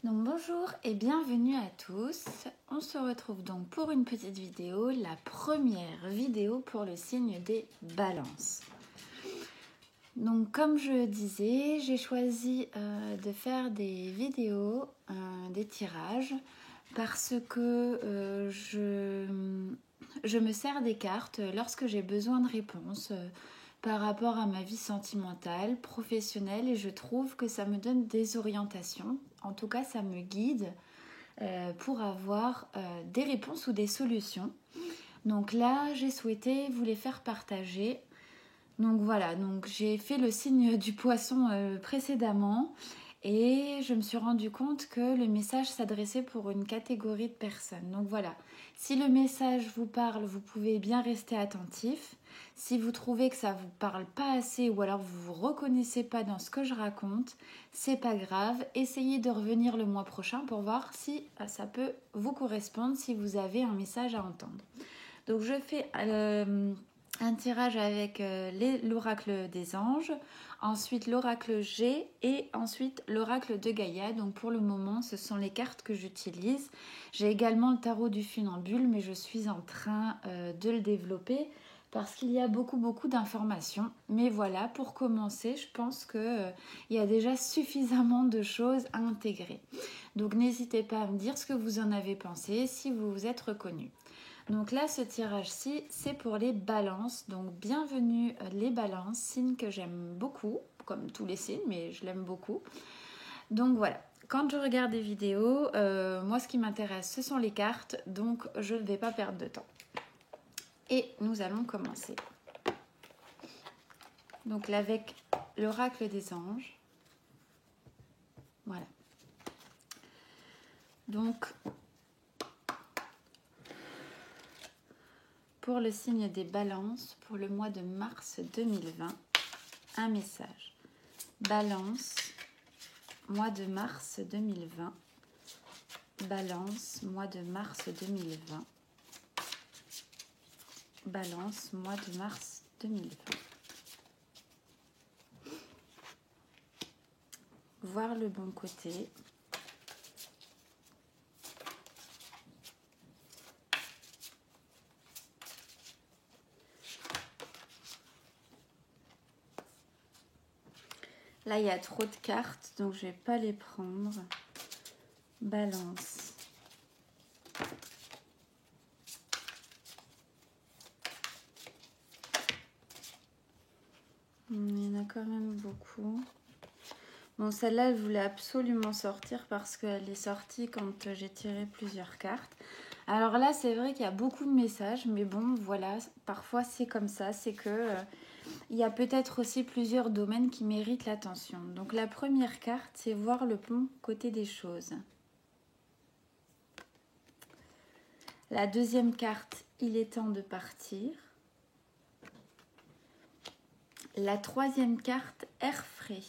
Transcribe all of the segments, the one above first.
Donc bonjour et bienvenue à tous. On se retrouve donc pour une petite vidéo, la première vidéo pour le signe des balances. Donc comme je disais, j'ai choisi de faire des vidéos, des tirages, parce que je me sers des cartes lorsque j'ai besoin de réponses par rapport à ma vie sentimentale, professionnelle, et je trouve que ça me donne des orientations. En tout cas, ça me guide pour avoir des réponses ou des solutions. Donc là, j'ai souhaité vous les faire partager. Donc voilà, donc j'ai fait le signe du poisson précédemment et je me suis rendu compte que le message s'adressait pour une catégorie de personnes. Donc voilà, si le message vous parle, vous pouvez bien rester attentif. Si vous trouvez que ça vous parle pas assez ou alors vous vous reconnaissez pas dans ce que je raconte, c'est pas grave. Essayez de revenir le mois prochain pour voir si ça peut vous correspondre, si vous avez un message à entendre. Donc je fais un tirage avec l'oracle des anges, ensuite l'oracle G et ensuite l'oracle de Gaïa. Donc pour le moment, ce sont les cartes que j'utilise. J'ai également le tarot du funambule, mais je suis en train de le développer parce qu'il y a beaucoup d'informations. Mais voilà, pour commencer, je pense qu'il y a déjà suffisamment de choses à intégrer. Donc n'hésitez pas à me dire ce que vous en avez pensé, si vous vous êtes reconnu. Donc là, ce tirage-ci, c'est pour les balances. Donc bienvenue les balances, signe que j'aime beaucoup, comme tous les signes, mais je l'aime beaucoup. Donc voilà, quand je regarde des vidéos, moi ce qui m'intéresse, ce sont les cartes, donc je ne vais pas perdre de temps. Et nous allons commencer. Donc là, avec l'oracle des anges. Voilà. Donc, pour le signe des balances, pour le mois de mars 2020, un message. Balance, mois de mars 2020. Balance, mois de mars 2020. Balance, mois de mars 2020. Voir le bon côté. Là, il y a trop de cartes, donc je ne vais pas les prendre. Balance. Il y en a quand même beaucoup. Bon, celle-là, elle voulait absolument sortir parce qu'elle est sortie quand j'ai tiré plusieurs cartes. Alors là, c'est vrai qu'il y a beaucoup de messages, mais bon, voilà, parfois c'est comme ça, c'est que il y a peut-être aussi plusieurs domaines qui méritent l'attention. Donc la première carte, c'est voir le bon côté des choses. La deuxième carte, il est temps de partir. La troisième carte, air frais.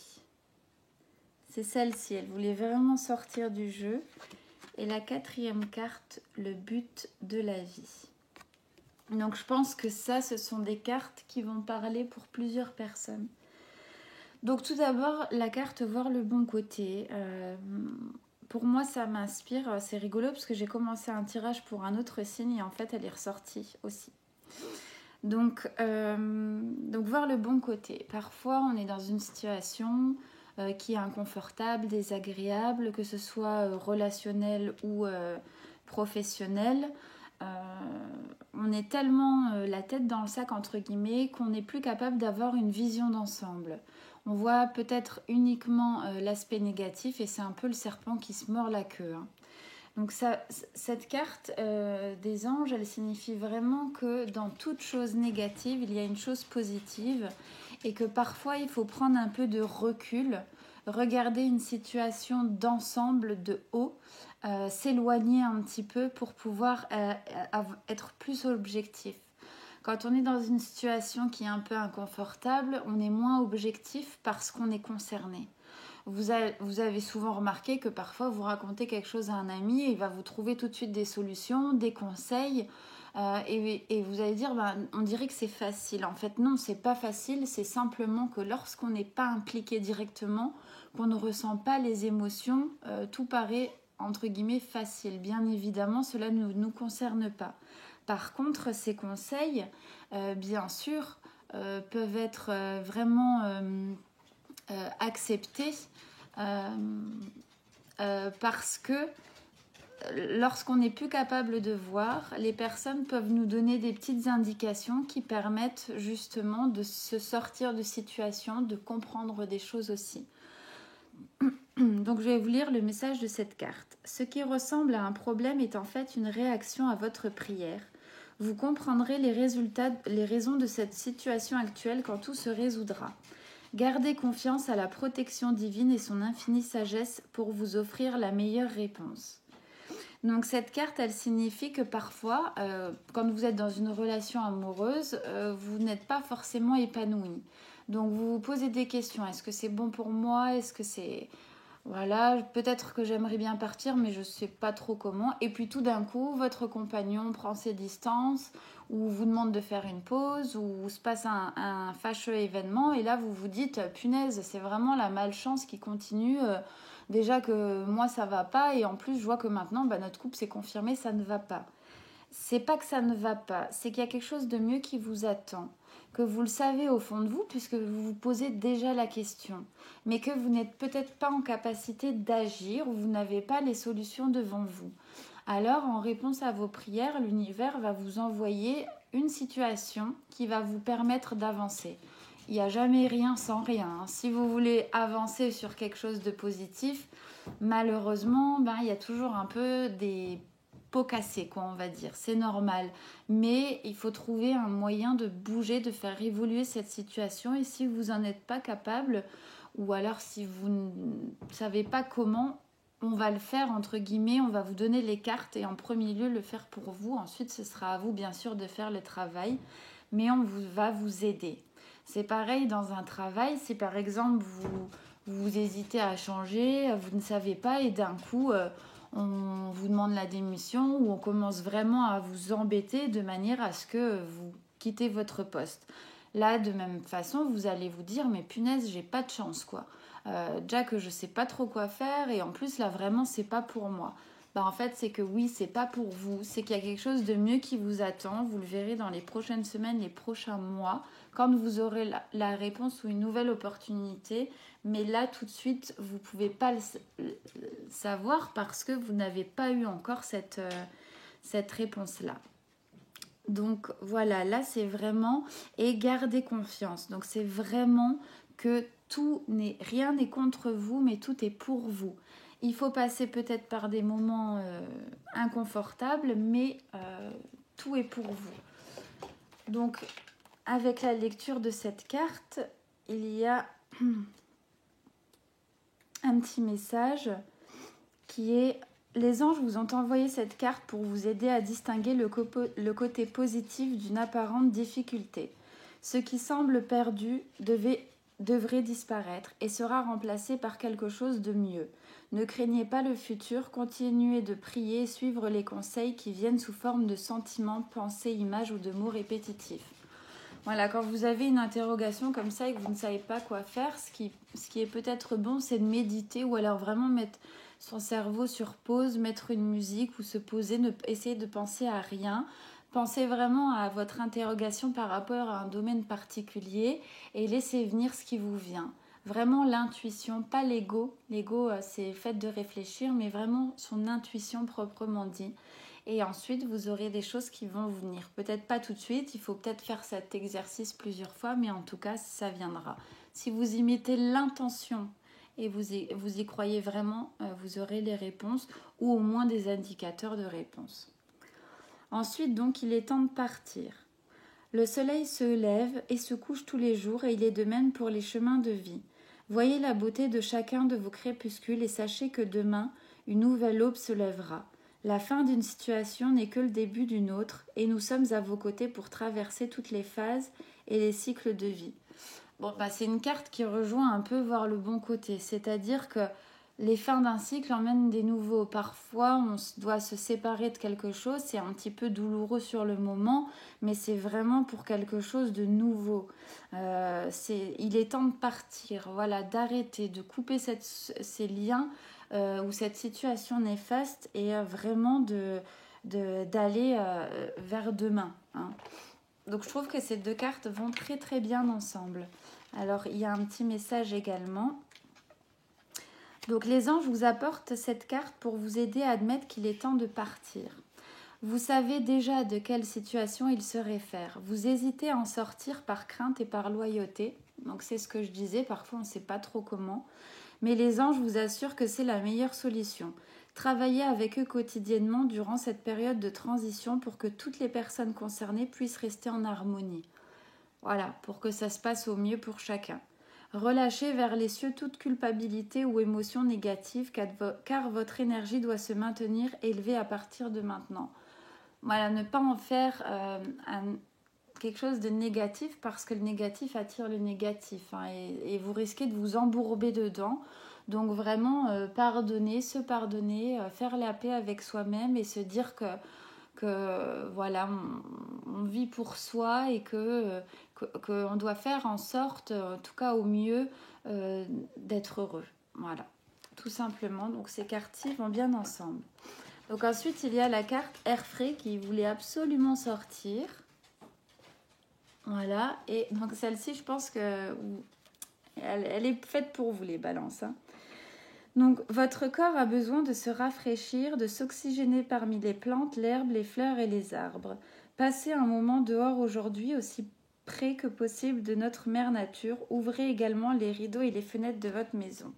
C'est celle-ci, elle voulait vraiment sortir du jeu. Et la quatrième carte, le but de la vie. Donc je pense que ça, ce sont des cartes qui vont parler pour plusieurs personnes. Donc tout d'abord, la carte voir le bon côté. Pour moi, ça m'inspire. C'est rigolo parce que j'ai commencé un tirage pour un autre signe et en fait, elle est ressortie aussi. Donc voir le bon côté. Parfois, on est dans une situation qui est inconfortable, désagréable, que ce soit relationnel ou professionnel. On est tellement la tête dans le sac, entre guillemets, qu'on n'est plus capable d'avoir une vision d'ensemble. On voit peut-être uniquement l'aspect négatif et c'est un peu le serpent qui se mord la queue. Hein. Donc cette carte des anges, elle signifie vraiment que dans toute chose négative, il y a une chose positive et que parfois il faut prendre un peu de recul, regarder une situation d'ensemble de haut, s'éloigner un petit peu pour pouvoir être plus objectif. Quand on est dans une situation qui est un peu inconfortable, on est moins objectif parce qu'on est concerné. Vous avez souvent remarqué que parfois vous racontez quelque chose à un ami et il va vous trouver tout de suite des solutions, des conseils et vous allez dire on dirait que c'est facile. En fait non, c'est pas facile, c'est simplement que lorsqu'on n'est pas impliqué directement, qu'on ne ressent pas les émotions, tout paraît entre guillemets facile. Bien évidemment, cela ne nous concerne pas. Par contre, ces conseils, bien sûr, peuvent être vraiment acceptés parce que lorsqu'on n'est plus capable de voir, les personnes peuvent nous donner des petites indications qui permettent justement de se sortir de situations, de comprendre des choses aussi. Donc je vais vous lire le message de cette carte. Ce qui ressemble à un problème est en fait une réaction à votre prière. Vous comprendrez les raisons de cette situation actuelle quand tout se résoudra. Gardez confiance à la protection divine et son infinie sagesse pour vous offrir la meilleure réponse. Donc cette carte, elle signifie que parfois, quand vous êtes dans une relation amoureuse, vous n'êtes pas forcément épanoui. Donc vous vous posez des questions. Est-ce que c'est bon pour moi? Est-ce que c'est... Voilà, peut-être que j'aimerais bien partir, mais je ne sais pas trop comment. Et puis tout d'un coup, votre compagnon prend ses distances, ou vous demande de faire une pause, ou se passe un fâcheux événement, et là vous vous dites, punaise, c'est vraiment la malchance qui continue. Déjà que moi ça va pas, et en plus je vois que maintenant notre couple s'est confirmé, ça ne va pas. C'est pas que ça ne va pas, c'est qu'il y a quelque chose de mieux qui vous attend, que vous le savez au fond de vous puisque vous vous posez déjà la question, mais que vous n'êtes peut-être pas en capacité d'agir ou vous n'avez pas les solutions devant vous. Alors, en réponse à vos prières, l'univers va vous envoyer une situation qui va vous permettre d'avancer. Il n'y a jamais rien sans rien. Si vous voulez avancer sur quelque chose de positif, malheureusement, il y a toujours un peu des pots cassés, quoi, on va dire. C'est normal. Mais il faut trouver un moyen de bouger, de faire évoluer cette situation. Et si vous n'en êtes pas capable, ou alors si vous ne savez pas comment, on va le faire, entre guillemets, on va vous donner les cartes et en premier lieu le faire pour vous. Ensuite, ce sera à vous, bien sûr, de faire le travail. Mais va vous aider. C'est pareil dans un travail, si par exemple vous hésitez à changer, vous ne savez pas et d'un coup on vous demande la démission ou on commence vraiment à vous embêter de manière à ce que vous quittez votre poste. Là, de même façon, vous allez vous dire mais punaise, j'ai pas de chance quoi. Déjà que je sais pas trop quoi faire et en plus là vraiment c'est pas pour moi. En fait, c'est que oui, c'est pas pour vous. C'est qu'il y a quelque chose de mieux qui vous attend. Vous le verrez dans les prochaines semaines, les prochains mois, quand vous aurez la réponse ou une nouvelle opportunité. Mais là, tout de suite, vous ne pouvez pas le savoir parce que vous n'avez pas eu encore cette réponse-là. Donc voilà, là, c'est vraiment... Et gardez confiance. Donc c'est vraiment que rien n'est contre vous, mais tout est pour vous. Il faut passer peut-être par des moments inconfortables, mais tout est pour vous. Donc, avec la lecture de cette carte, il y a un petit message qui est « Les anges vous ont envoyé cette carte pour vous aider à distinguer le côté positif d'une apparente difficulté. Ce qui semble perdu devrait disparaître et sera remplacé par quelque chose de mieux. Ne craignez pas le futur, continuez de prier et suivre les conseils qui viennent sous forme de sentiments, pensées, images ou de mots répétitifs. » Voilà, quand vous avez une interrogation comme ça et que vous ne savez pas quoi faire, ce qui est peut-être bon, c'est de méditer ou alors vraiment mettre son cerveau sur pause, mettre une musique ou se poser, essayer de penser à rien. Pensez vraiment à votre interrogation par rapport à un domaine particulier et laissez venir ce qui vous vient. Vraiment l'intuition, pas l'ego. L'ego, c'est le fait de réfléchir, mais vraiment son intuition proprement dit. Et ensuite, vous aurez des choses qui vont venir. Peut-être pas tout de suite, il faut peut-être faire cet exercice plusieurs fois, mais en tout cas, ça viendra. Si vous y mettez l'intention et vous y croyez vraiment, vous aurez les réponses ou au moins des indicateurs de réponse. Ensuite, donc, il est temps de partir. Le soleil se lève et se couche tous les jours et il est de même pour les chemins de vie. Voyez la beauté de chacun de vos crépuscules et sachez que demain, une nouvelle aube se lèvera. La fin d'une situation n'est que le début d'une autre et nous sommes à vos côtés pour traverser toutes les phases et les cycles de vie. C'est une carte qui rejoint un peu voir le bon côté, c'est-à-dire que les fins d'un cycle emmènent des nouveaux. Parfois, doit se séparer de quelque chose. C'est un petit peu douloureux sur le moment, mais c'est vraiment pour quelque chose de nouveau. Il est temps de partir, voilà, d'arrêter, de couper ces liens ou cette situation néfaste et vraiment d'aller vers demain. Hein. Donc, je trouve que ces deux cartes vont très très bien ensemble. Alors, il y a un petit message également. Donc les anges vous apportent cette carte pour vous aider à admettre qu'il est temps de partir. Vous savez déjà de quelle situation il se réfère. Vous hésitez à en sortir par crainte et par loyauté. Donc c'est ce que je disais, parfois on ne sait pas trop comment. Mais les anges vous assurent que c'est la meilleure solution. Travaillez avec eux quotidiennement durant cette période de transition pour que toutes les personnes concernées puissent rester en harmonie. Voilà, pour que ça se passe au mieux pour chacun. Relâchez vers les cieux toute culpabilité ou émotion négative car votre énergie doit se maintenir élevée à partir de maintenant. Voilà, ne pas en faire quelque chose de négatif parce que le négatif attire le négatif hein, et vous risquez de vous embourber dedans. Donc vraiment pardonner, se pardonner, faire la paix avec soi-même et se dire que voilà, on vit pour soi et qu'on doit faire en sorte, en tout cas au mieux, d'être heureux. Voilà, tout simplement. Donc ces cartes-ci vont bien ensemble. Donc ensuite, il y a la carte Air frais qui voulait absolument sortir. Voilà, et donc celle-ci, je pense que elle est faite pour vous, les balances. Hein. Donc, votre corps a besoin de se rafraîchir, de s'oxygéner parmi les plantes, l'herbe, les fleurs et les arbres. Passez un moment dehors aujourd'hui aussi près que possible de notre mère nature. Ouvrez également les rideaux et les fenêtres de votre maison.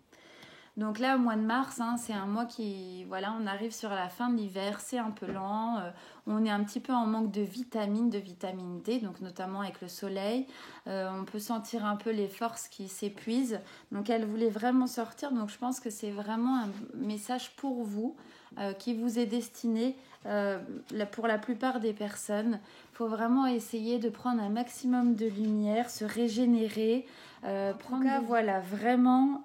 Donc là, au mois de mars, hein, c'est un mois qui, voilà, on arrive sur la fin de l'hiver, c'est un peu lent, on est un petit peu en manque de vitamine D, donc notamment avec le soleil. On peut sentir un peu les forces qui s'épuisent. Donc elle voulait vraiment sortir, donc je pense que c'est vraiment un message pour vous qui vous est destiné pour la plupart des personnes. Il faut vraiment essayer de prendre un maximum de lumière, se régénérer. Voilà, vraiment,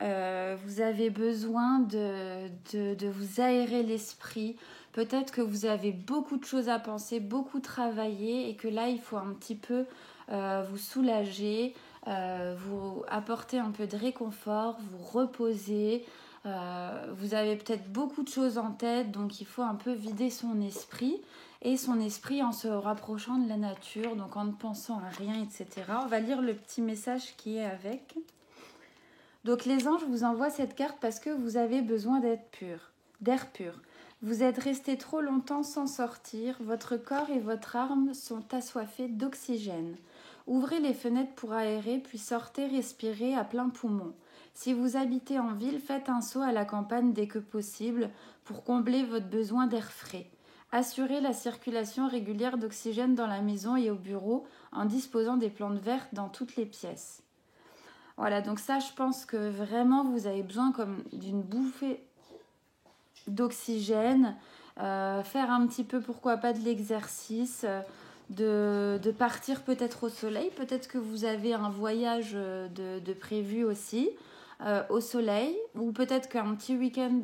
vous avez besoin de vous aérer l'esprit. Peut-être que vous avez beaucoup de choses à penser, beaucoup travailler et que là, il faut un petit peu vous soulager, vous apporter un peu de réconfort, vous reposer. Vous avez peut-être beaucoup de choses en tête, donc il faut un peu vider son esprit. Et son esprit en se rapprochant de la nature, donc en ne pensant à rien, etc. On va lire le petit message qui est avec. Donc les anges vous envoient cette carte parce que vous avez besoin d'air pur. Vous êtes resté trop longtemps sans sortir, votre corps et votre âme sont assoiffés d'oxygène. Ouvrez les fenêtres pour aérer, puis sortez respirer à plein poumon. Si vous habitez en ville, faites un saut à la campagne dès que possible pour combler votre besoin d'air frais. Assurez la circulation régulière d'oxygène dans la maison et au bureau en disposant des plantes vertes dans toutes les pièces. Voilà, donc ça, je pense que vraiment, vous avez besoin comme d'une bouffée d'oxygène, faire un petit peu, pourquoi pas, de l'exercice, de partir peut-être au soleil. Peut-être que vous avez un voyage de prévu aussi au soleil, ou peut-être qu'un petit week-end...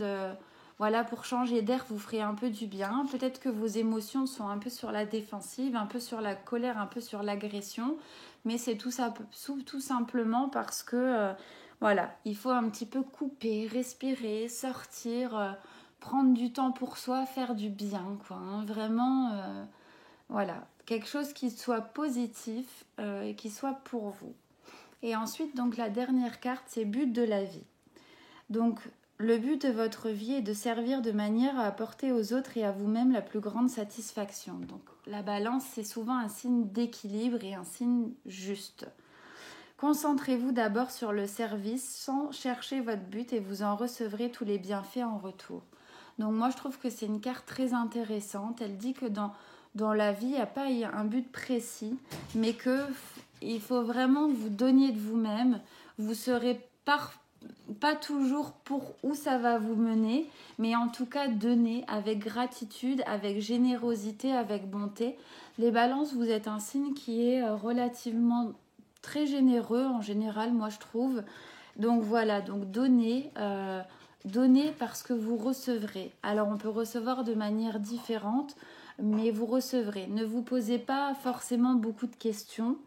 voilà, pour changer d'air, vous ferez un peu du bien. Peut-être que vos émotions sont un peu sur la défensive, un peu sur la colère, un peu sur l'agression. Mais c'est tout simplement parce que, voilà, il faut un petit peu couper, respirer, sortir, prendre du temps pour soi, faire du bien, quoi. Hein. Vraiment, voilà, quelque chose qui soit positif et qui soit pour vous. Et ensuite, donc, la dernière carte, c'est but de la vie. Donc, le but de votre vie est de servir de manière à apporter aux autres et à vous-même la plus grande satisfaction. Donc la balance, c'est souvent un signe d'équilibre et un signe juste. Concentrez-vous d'abord sur le service sans chercher votre but et vous en recevrez tous les bienfaits en retour. Donc moi, je trouve que c'est une carte très intéressante. Elle dit que dans la vie, il n'y a pas un but précis, mais qu'il faut vraiment vous donner de vous-même. Vous serez pas toujours pour où ça va vous mener, mais en tout cas donner avec gratitude, avec générosité, avec bonté. Les balances, vous êtes un signe qui est relativement très généreux en général, moi je trouve. Donc voilà, donc donner, donnez parce que vous recevrez. Alors on peut recevoir de manière différente, mais vous recevrez. Ne vous posez pas forcément beaucoup de questions.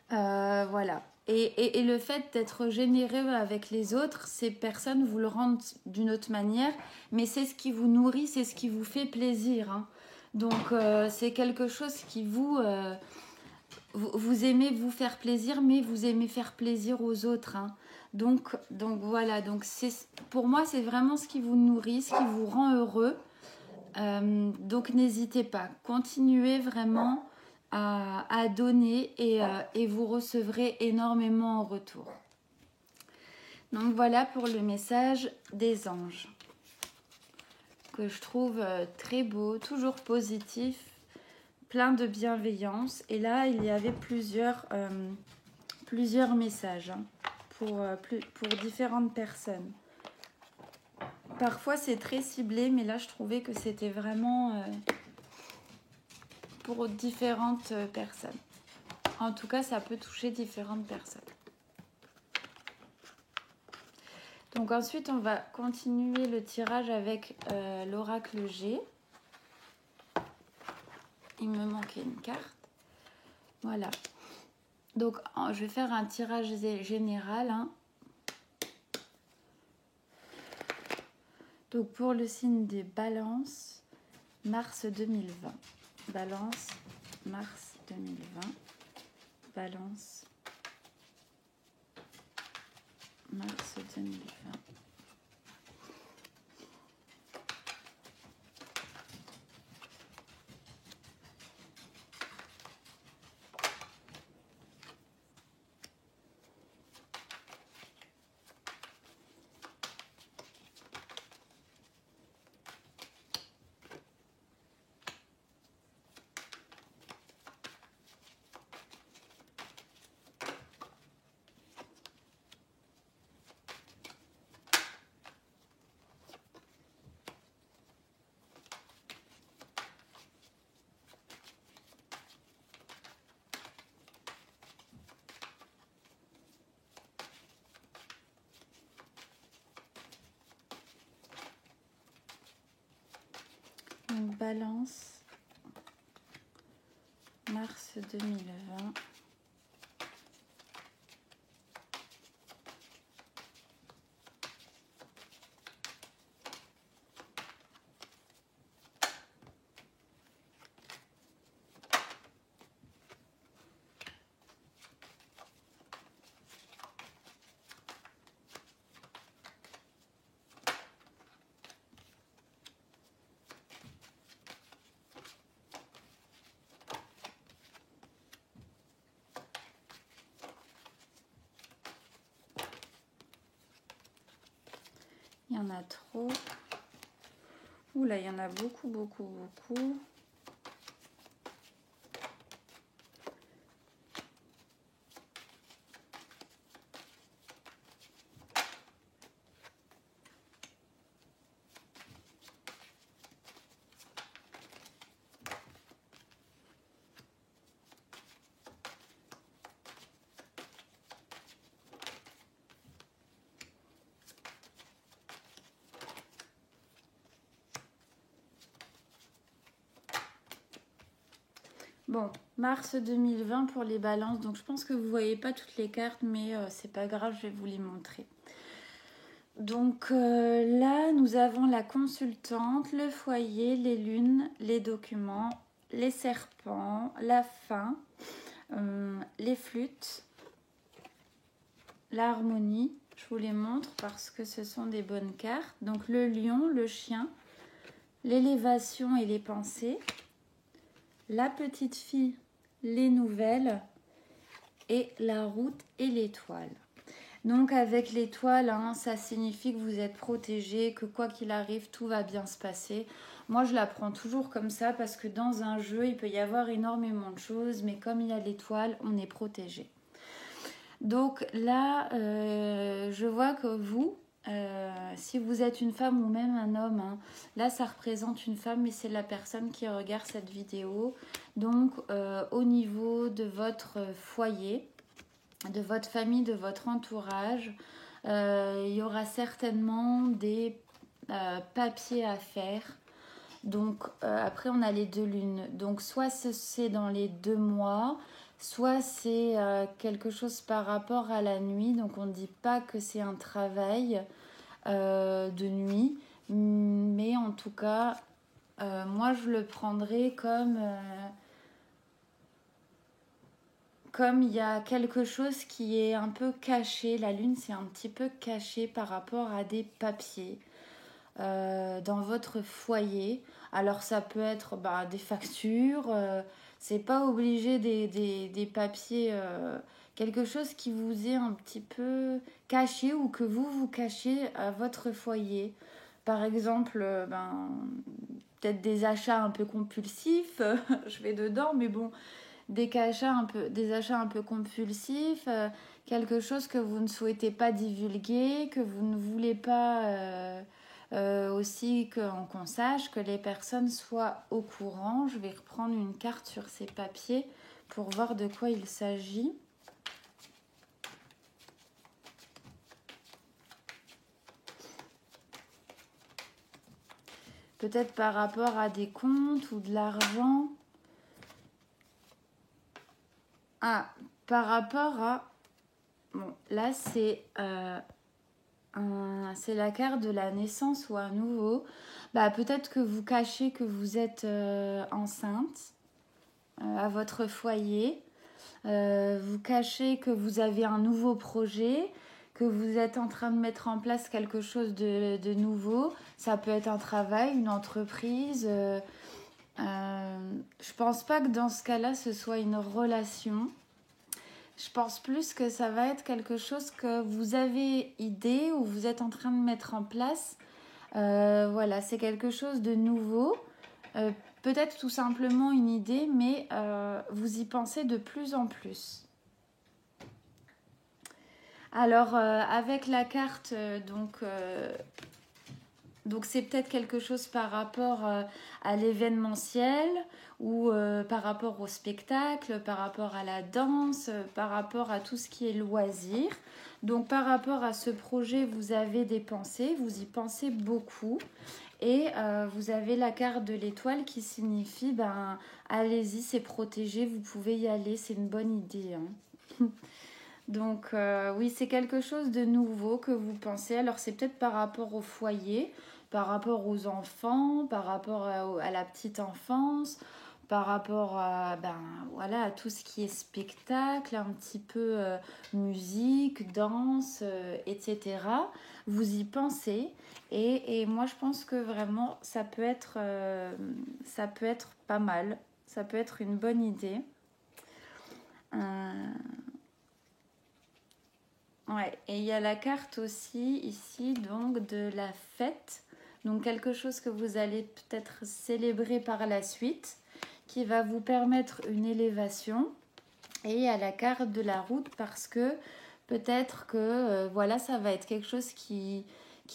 Voilà. Et le fait d'être généreux avec les autres, ces personnes vous le rendent d'une autre manière, mais c'est ce qui vous nourrit, c'est ce qui vous fait plaisir, hein. Donc c'est quelque chose qui vous aimez vous faire plaisir, mais vous aimez faire plaisir aux autres, hein. Donc voilà, donc pour moi c'est vraiment ce qui vous nourrit, ce qui vous rend heureux. Donc n'hésitez pas, continuez vraiment à donner et vous recevrez énormément en retour. Donc voilà pour le message des anges, que je trouve très beau, toujours positif, plein de bienveillance. Et là, il y avait plusieurs messages, hein, pour différentes personnes. Parfois, c'est très ciblé, mais là, je trouvais que c'était vraiment pour différentes personnes. En tout cas, ça peut toucher différentes personnes. Donc ensuite, on va continuer le tirage avec l'oracle G. Il me manquait une carte. Voilà. Donc, je vais faire un tirage général, hein. Donc, pour le signe des balances, mars 2020. Balance, mars 2020. Balance, mars 2020. Donc, balance, mars 2020. Il y en a trop. Oula, il y en a beaucoup, beaucoup, beaucoup. Bon, mars 2020 pour les balances. Donc, je pense que vous ne voyez pas toutes les cartes, mais c'est pas grave, je vais vous les montrer. Donc là, nous avons la consultante, le foyer, les lunes, les documents, les serpents, la fin, les flûtes, l'harmonie. Je vous les montre parce que ce sont des bonnes cartes. Donc le lion, le chien, l'élévation et les pensées, la petite fille, les nouvelles et la route et l'étoile. Donc avec l'étoile, hein, ça signifie que vous êtes protégé, que quoi qu'il arrive, tout va bien se passer. Moi, je la prends toujours comme ça parce que dans un jeu, il peut y avoir énormément de choses, mais comme il y a l'étoile, on est protégé. Donc là, je vois que vous, si vous êtes une femme ou même un homme, hein, là, ça représente une femme, mais c'est la personne qui regarde cette vidéo. Donc, au niveau de votre foyer, de votre famille, de votre entourage, Il y aura certainement des papiers à faire. Donc après on a les 2 lunes. Donc soit c'est dans les 2 mois, soit c'est quelque chose par rapport à la nuit. Donc on ne dit pas que c'est un travail de nuit. Mais en tout cas, moi je le prendrais comme il y a quelque chose qui est un peu caché. La lune c'est un petit peu caché par rapport à des papiers. Dans votre foyer. Alors ça peut être des factures, c'est pas obligé des papiers, quelque chose qui vous est un petit peu caché ou que vous cachez à votre foyer. Par exemple, peut-être des achats un peu compulsifs, je vais dedans, mais bon, des achats un peu compulsifs, quelque chose que vous ne souhaitez pas divulguer, que vous ne voulez pas aussi qu'on sache, que les personnes soient au courant. Je vais reprendre une carte sur ces papiers pour voir de quoi il s'agit. Peut-être par rapport à des comptes ou de l'argent. Ah, par rapport à... Bon, là, c'est la carte de la naissance ou un nouveau. Peut-être que vous cachez que vous êtes enceinte à votre foyer. Vous cachez que vous avez un nouveau projet, que vous êtes en train de mettre en place quelque chose de nouveau. Ça peut être un travail, une entreprise. Je pense pas que dans ce cas-là, ce soit une relation. Je pense plus que ça va être quelque chose que vous avez idée ou vous êtes en train de mettre en place. Voilà, c'est quelque chose de nouveau. Peut-être tout simplement une idée, mais vous y pensez de plus en plus. Alors, avec la carte, donc c'est peut-être quelque chose par rapport à l'événementiel ou par rapport au spectacle, par rapport à la danse, par rapport à tout ce qui est loisir. Donc par rapport à ce projet, vous avez des pensées, vous y pensez beaucoup. Et vous avez la carte de l'étoile qui signifie, allez-y, c'est protégé, vous pouvez y aller, c'est une bonne idée. Hein. Donc oui, c'est quelque chose de nouveau que vous pensez. Alors c'est peut-être par rapport au foyer, par rapport aux enfants, par rapport à la petite enfance, par rapport à tout ce qui est spectacle, un petit peu musique, danse, etc. Vous y pensez et moi je pense que vraiment ça peut être pas mal, ça peut être une bonne idée. Ouais, et il y a la carte aussi ici donc de la fête, donc quelque chose que vous allez peut-être célébrer par la suite, qui va vous permettre une élévation. Et il y a la carte de la route parce que peut-être que ça va être quelque chose qui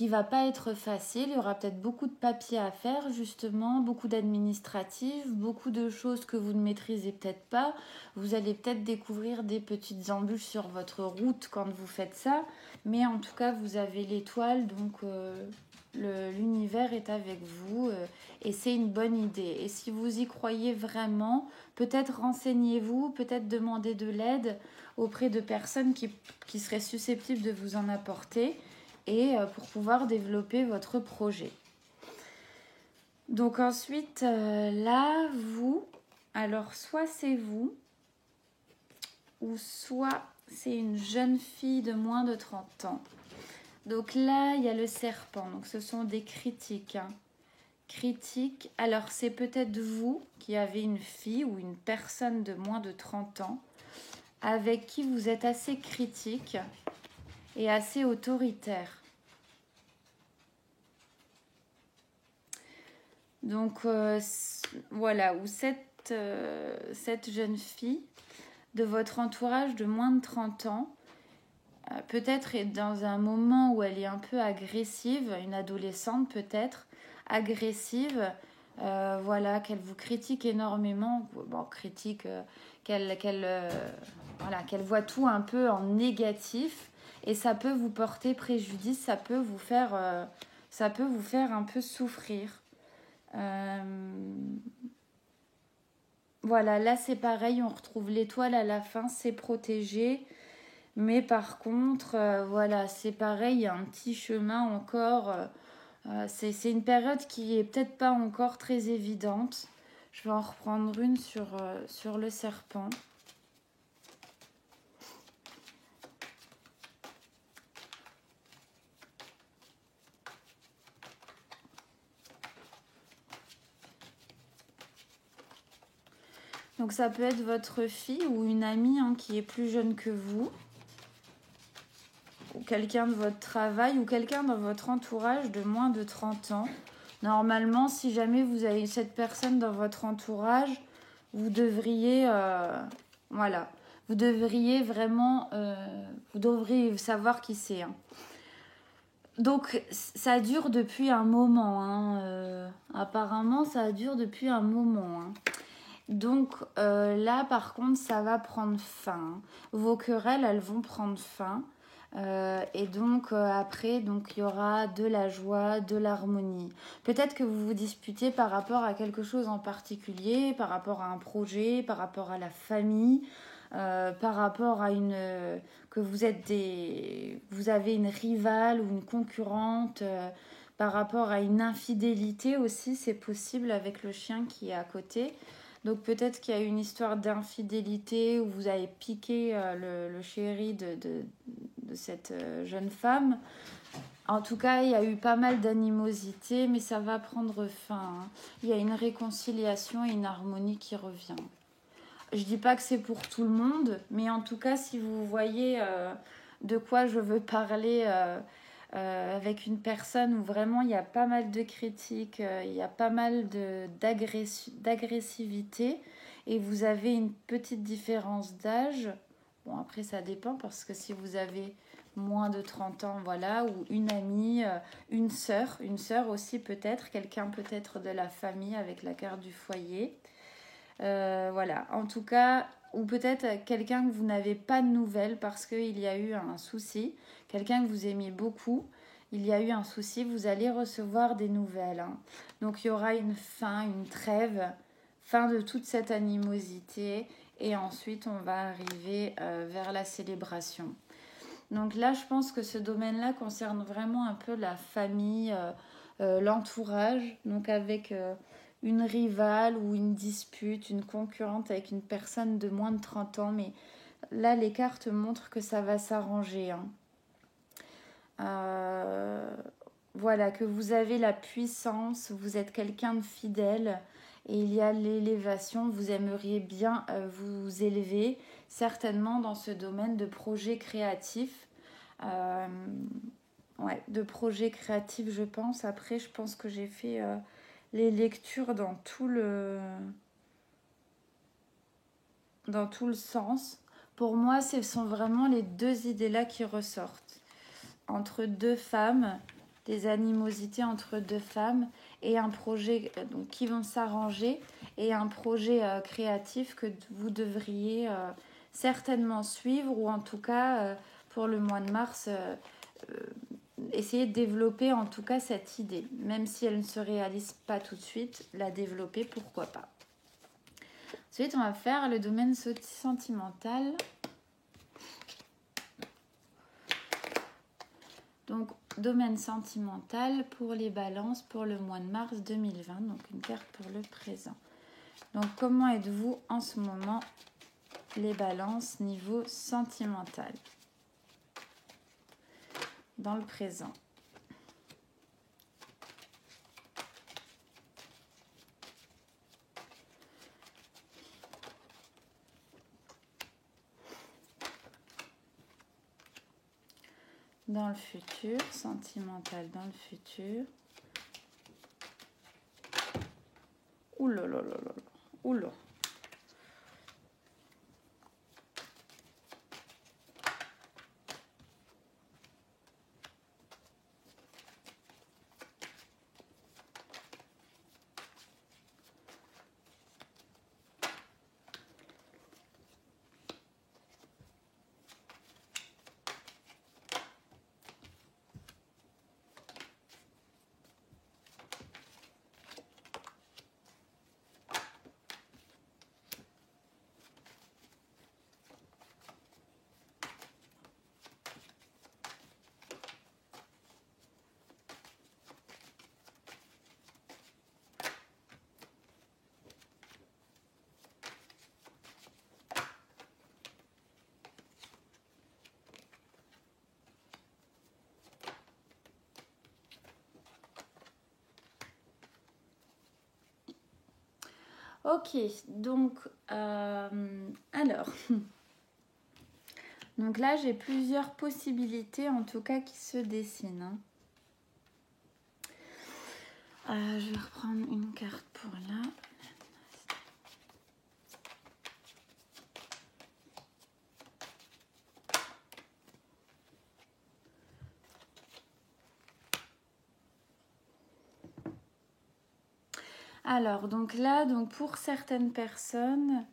va pas être facile. Il y aura peut-être beaucoup de papiers à faire justement, beaucoup d'administratifs, beaucoup de choses que vous ne maîtrisez peut-être pas. Vous allez peut-être découvrir des petites embûches sur votre route quand vous faites ça. Mais en tout cas, vous avez l'étoile, donc l'univers est avec vous et c'est une bonne idée. Et si vous y croyez vraiment, peut-être renseignez-vous, peut-être demandez de l'aide auprès de personnes qui seraient susceptibles de vous en apporter et pour pouvoir développer votre projet. Donc ensuite, là, alors soit c'est vous, ou soit c'est une jeune fille de moins de 30 ans. Donc là, il y a le serpent, donc ce sont des critiques. Hein. Critiques, alors c'est peut-être vous qui avez une fille ou une personne de moins de 30 ans avec qui vous êtes assez critique et assez autoritaire. Donc voilà, ou cette jeune fille de votre entourage de moins de 30 ans, peut-être est dans un moment où elle est un peu agressive, une adolescente peut-être, agressive, qu'elle vous critique énormément, critique, qu'elle voit tout un peu en négatif et ça peut vous porter préjudice, ça peut vous faire un peu souffrir. Voilà, là c'est pareil, on retrouve l'étoile à la fin, c'est protégé. Mais par contre, voilà, c'est pareil, il y a un petit chemin encore. C'est une période qui est peut-être pas encore très évidente. Je vais en reprendre une sur le serpent. Donc ça peut être votre fille ou une amie qui est plus jeune que vous, ou quelqu'un de votre travail, ou quelqu'un dans votre entourage de moins de 30 ans. Normalement, si jamais vous avez cette personne dans votre entourage, vous devriez, voilà, vous devriez vraiment, vous devriez savoir qui c'est. Donc, ça dure depuis un moment. Apparemment, ça dure depuis un moment. Donc, là, par contre, ça va prendre fin. Vos querelles, elles vont prendre fin. Et donc après, donc il y aura de la joie, de l'harmonie. Peut-être que vous vous disputez par rapport à quelque chose en particulier, par rapport à un projet, par rapport à la famille, par rapport à que vous avez une rivale ou une concurrente, par rapport à une infidélité aussi, c'est possible avec le chien qui est à côté. Donc peut-être qu'il y a une histoire d'infidélité où vous avez piqué le chéri de cette jeune femme. En tout cas, il y a eu pas mal d'animosité, mais ça va prendre fin. Il y a une réconciliation et une harmonie qui revient. Je dis pas que c'est pour tout le monde, mais en tout cas, si vous voyez de quoi je veux parler avec une personne où vraiment il y a pas mal de critiques, il y a pas mal d'agressivité, et vous avez une petite différence d'âge. Bon, après, ça dépend parce que si vous avez moins de 30 ans, voilà, ou une amie, une sœur aussi peut-être, quelqu'un peut-être de la famille avec la carte du foyer. Voilà, en tout cas, ou peut-être quelqu'un que vous n'avez pas de nouvelles parce qu'il y a eu un souci, quelqu'un que vous aimiez beaucoup, il y a eu un souci, vous allez recevoir des nouvelles. Donc il y aura une fin, une trêve, fin de toute cette animosité, et ensuite on va arriver vers la célébration. Donc là, je pense que ce domaine-là concerne vraiment un peu la famille, l'entourage, donc avec une rivale ou une dispute, une concurrente avec une personne de moins de 30 ans. Mais là, les cartes montrent que ça va s'arranger. Voilà, que vous avez la puissance, vous êtes quelqu'un de fidèle et il y a l'élévation, vous aimeriez bien vous élever, certainement dans ce domaine de projet créatif. Ouais, de projet créatif, je pense. Après, je pense que j'ai fait les lectures dans tout le sens. Pour moi, ce sont vraiment les deux idées-là qui ressortent. Entre deux femmes, des animosités entre deux femmes et un projet donc, qui vont s'arranger et un projet créatif que vous devriez certainement suivre, ou en tout cas pour le mois de mars essayer de développer en tout cas cette idée, même si elle ne se réalise pas tout de suite, la développer, pourquoi pas. Ensuite, on va faire le domaine sentimental. Donc, domaine sentimental pour les balances pour le mois de mars 2020. Donc, une carte pour le présent. Donc, comment êtes-vous en ce moment, les balances, niveau sentimental dans le présent? Dans le futur, sentimental dans le futur. Ouh là là là là là. Ouh là. Ok, donc, alors, donc là j'ai plusieurs possibilités en tout cas qui se dessinent. Hein. Je vais reprendre une carte pour là. Alors, donc là, donc pour certaines personnes,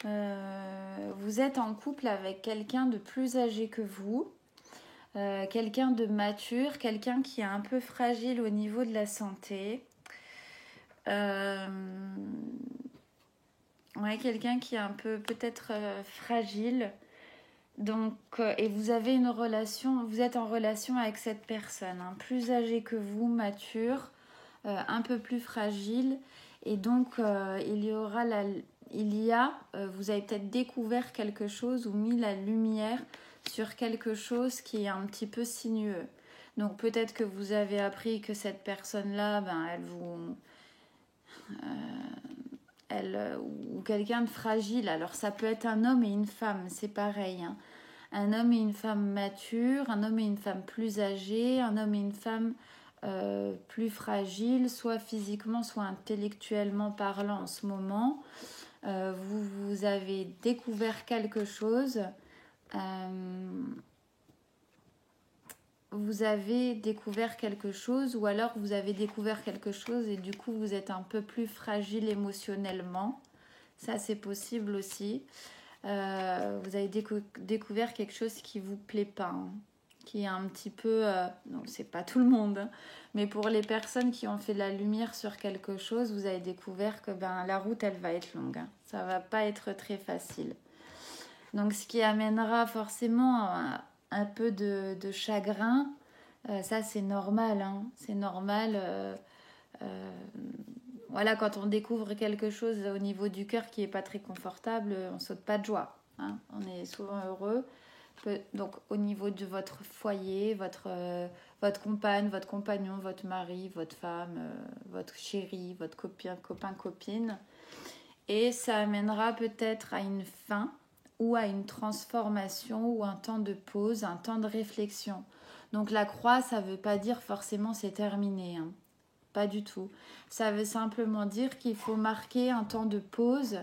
vous êtes en couple avec quelqu'un de plus âgé que vous, quelqu'un de mature, quelqu'un qui est un peu fragile au niveau de la santé. Ouais, quelqu'un qui est un peu peut-être fragile. Donc, et vous avez une relation, vous êtes en relation avec cette personne, hein, plus âgée que vous, mature, un peu plus fragile. Et donc, vous avez peut-être découvert quelque chose ou mis la lumière sur quelque chose qui est un petit peu sinueux. Donc, peut-être que vous avez appris que cette personne-là, ou quelqu'un de fragile. Alors, ça peut être un homme et une femme, c'est pareil. Hein. Un homme et une femme matures, un homme et une femme plus âgés, un homme et une femme plus fragiles, soit physiquement, soit intellectuellement parlant en ce moment. Vous avez découvert quelque chose. Vous avez découvert quelque chose ou alors vous avez découvert quelque chose et du coup vous êtes un peu plus fragile émotionnellement. Ça c'est possible aussi. Vous avez découvert quelque chose qui vous plaît pas, hein, qui est un petit peu... non, c'est pas tout le monde, hein, mais pour les personnes qui ont fait de la lumière sur quelque chose, vous avez découvert que la route, elle va être longue. Hein, ça va pas être très facile. Donc, ce qui amènera forcément un peu de chagrin, ça, c'est normal. Hein, c'est normal. Voilà, quand on découvre quelque chose au niveau du cœur qui n'est pas très confortable, on saute pas de joie. Hein, on est souvent heureux. Donc au niveau de votre foyer, votre compagne, votre compagnon, votre mari, votre femme, votre chéri, votre copain, copine. Et ça amènera peut-être à une fin ou à une transformation ou un temps de pause, un temps de réflexion. Donc la croix, ça ne veut pas dire forcément c'est terminé. Hein. Pas du tout. Ça veut simplement dire qu'il faut marquer un temps de pause,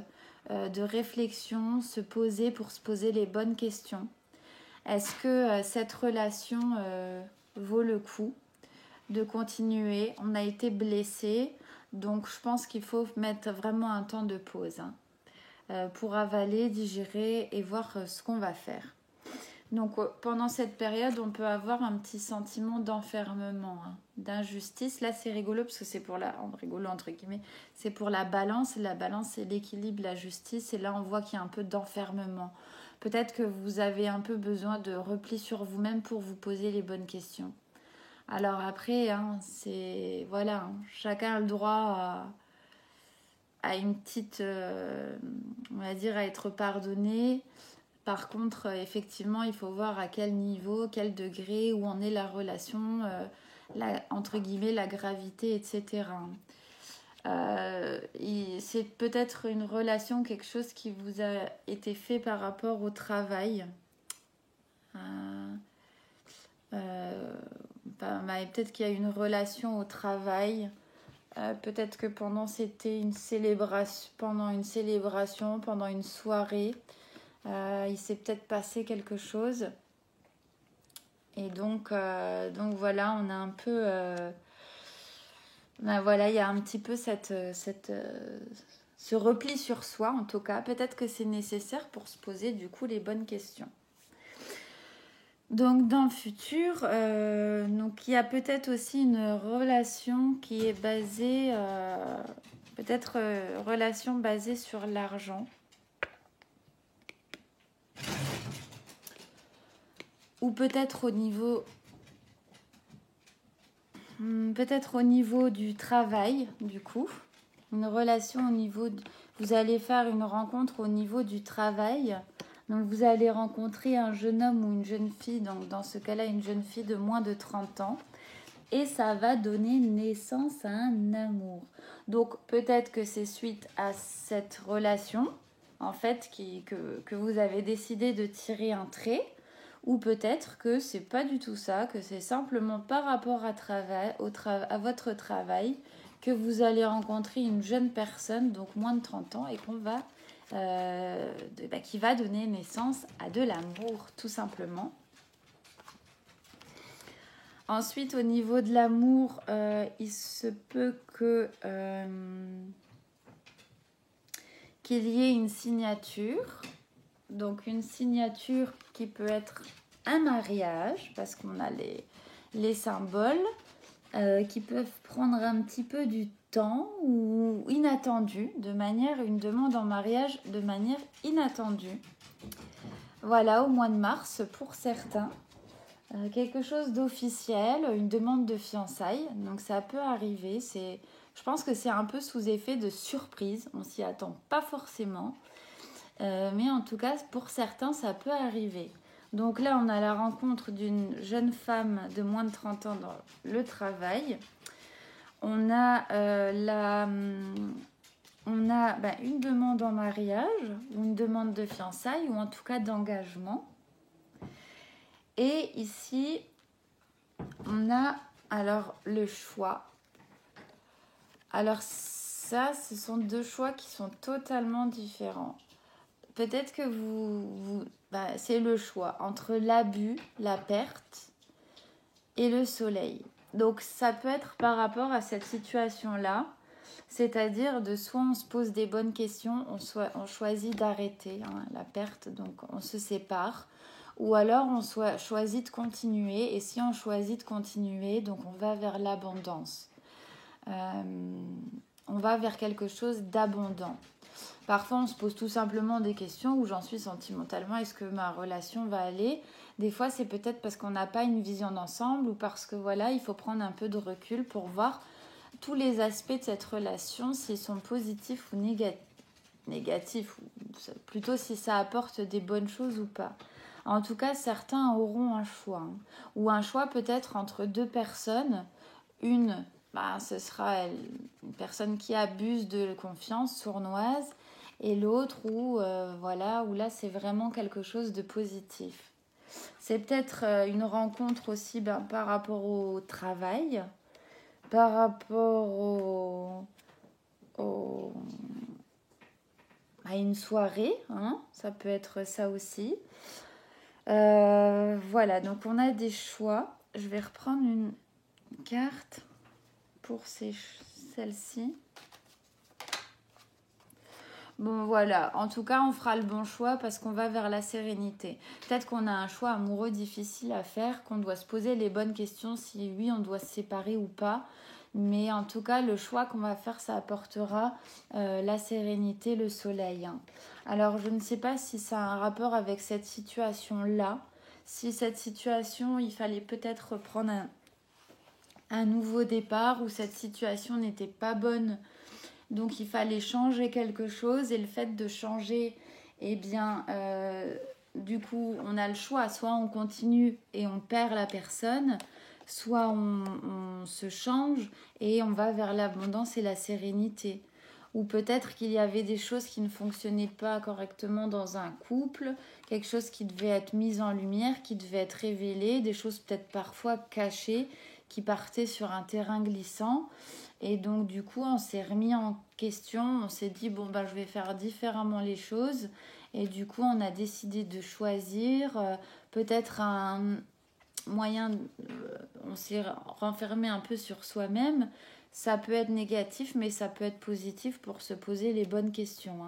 de réflexion, se poser pour se poser les bonnes questions. Est-ce que cette relation vaut le coup de continuer? On a été blessé, donc je pense qu'il faut mettre vraiment un temps de pause hein, pour avaler, digérer et voir ce qu'on va faire. Donc pendant cette période, on peut avoir un petit sentiment d'enfermement, hein, d'injustice. Là, c'est rigolo parce que c'est pour rigolo entre guillemets, c'est pour la balance. La balance, c'est l'équilibre, la justice. Et là, on voit qu'il y a un peu d'enfermement. Peut-être que vous avez un peu besoin de repli sur vous-même pour vous poser les bonnes questions. Alors après, hein, c'est voilà, hein, chacun a le droit à une petite, on va dire, à être pardonné. Par contre, effectivement, il faut voir à quel niveau, quel degré, où en est la relation, entre guillemets, la gravité, etc. C'est peut-être une relation, quelque chose qui vous a été fait par rapport au travail. Peut-être qu'il y a une relation au travail. Peut-être que pendant une célébration, pendant une soirée, il s'est peut-être passé quelque chose. Et donc voilà, on a un peu... voilà, il y a un petit peu ce repli sur soi, en tout cas. Peut-être que c'est nécessaire pour se poser, du coup, les bonnes questions. Donc, dans le futur, donc, il y a peut-être aussi une relation qui est basée... peut-être relation basée sur l'argent. Ou peut-être au niveau du travail, du coup. Une relation au niveau... Vous allez faire une rencontre au niveau du travail. Donc, vous allez rencontrer un jeune homme ou une jeune fille. Donc, dans ce cas-là, une jeune fille de moins de 30 ans. et ça va donner naissance à un amour. Donc peut-être que c'est suite à cette relation, en fait, que vous avez décidé de tirer un trait, ou peut-être que c'est pas du tout ça, que c'est simplement par rapport à votre travail que vous allez rencontrer une jeune personne, donc moins de 30 ans, et qui va donner naissance à de l'amour, tout simplement. Ensuite, au niveau de l'amour, il se peut qu'il y ait une signature. Donc, une signature qui peut être un mariage, parce qu'on a les symboles qui peuvent prendre un petit peu du temps ou inattendu, une demande en mariage de manière inattendue. Voilà, au mois de mars, pour certains. Quelque chose d'officiel, une demande de fiançailles, donc ça peut arriver. Je pense que c'est un peu sous effet de surprise, on s'y attend pas forcément, mais en tout cas pour certains ça peut arriver. Donc là on a la rencontre d'une jeune femme de moins de 30 ans dans le travail. On a une demande en mariage, ou une demande de fiançailles, ou en tout cas d'engagement. Et ici, on a alors le choix. Alors ça, ce sont deux choix qui sont totalement différents. Peut-être que c'est le choix entre l'abus, la perte et le soleil. Donc ça peut être par rapport à cette situation-là, c'est-à-dire de soit on se pose des bonnes questions, on choisit d'arrêter la perte, donc on se sépare. Ou alors on choisit de continuer, et si on choisit de continuer, donc on va vers l'abondance. On va vers quelque chose d'abondant. Parfois on se pose tout simplement des questions où j'en suis sentimentalement, est-ce que ma relation va aller ? Des fois c'est peut-être parce qu'on n'a pas une vision d'ensemble, ou parce que il faut prendre un peu de recul pour voir tous les aspects de cette relation, s'ils sont positifs ou négatifs, ou plutôt si ça apporte des bonnes choses ou pas. En tout cas, certains auront un choix. Ou un choix peut-être entre deux personnes. Une, ce sera une personne qui abuse de confiance, sournoise. Et l'autre où là c'est vraiment quelque chose de positif. C'est peut-être une rencontre aussi par rapport au travail, par rapport à une soirée, ça peut être ça aussi. Voilà, donc on a des choix. Je vais reprendre une carte pour celle-ci. Bon voilà, en tout cas on fera le bon choix parce qu'on va vers la sérénité. Peut-être qu'on a un choix amoureux difficile à faire, qu'on doit se poser les bonnes questions si oui on doit se séparer ou pas. Mais en tout cas le choix qu'on va faire ça apportera la sérénité, le soleil. Alors je ne sais pas si ça a un rapport avec cette situation-là. Si cette situation il fallait peut-être reprendre un nouveau départ, ou cette situation n'était pas bonne. Donc il fallait changer quelque chose, et le fait de changer, du coup on a le choix, soit on continue et on perd la personne, soit on se change et on va vers l'abondance et la sérénité. Ou peut-être qu'il y avait des choses qui ne fonctionnaient pas correctement dans un couple, quelque chose qui devait être mis en lumière, qui devait être révélé, des choses peut-être parfois cachées, qui partaient sur un terrain glissant. Et donc du coup on s'est remis en question, on s'est dit je vais faire différemment les choses, et du coup on a décidé de choisir peut-être un moyen, on s'est renfermé un peu sur soi-même. Ça peut être négatif mais ça peut être positif pour se poser les bonnes questions.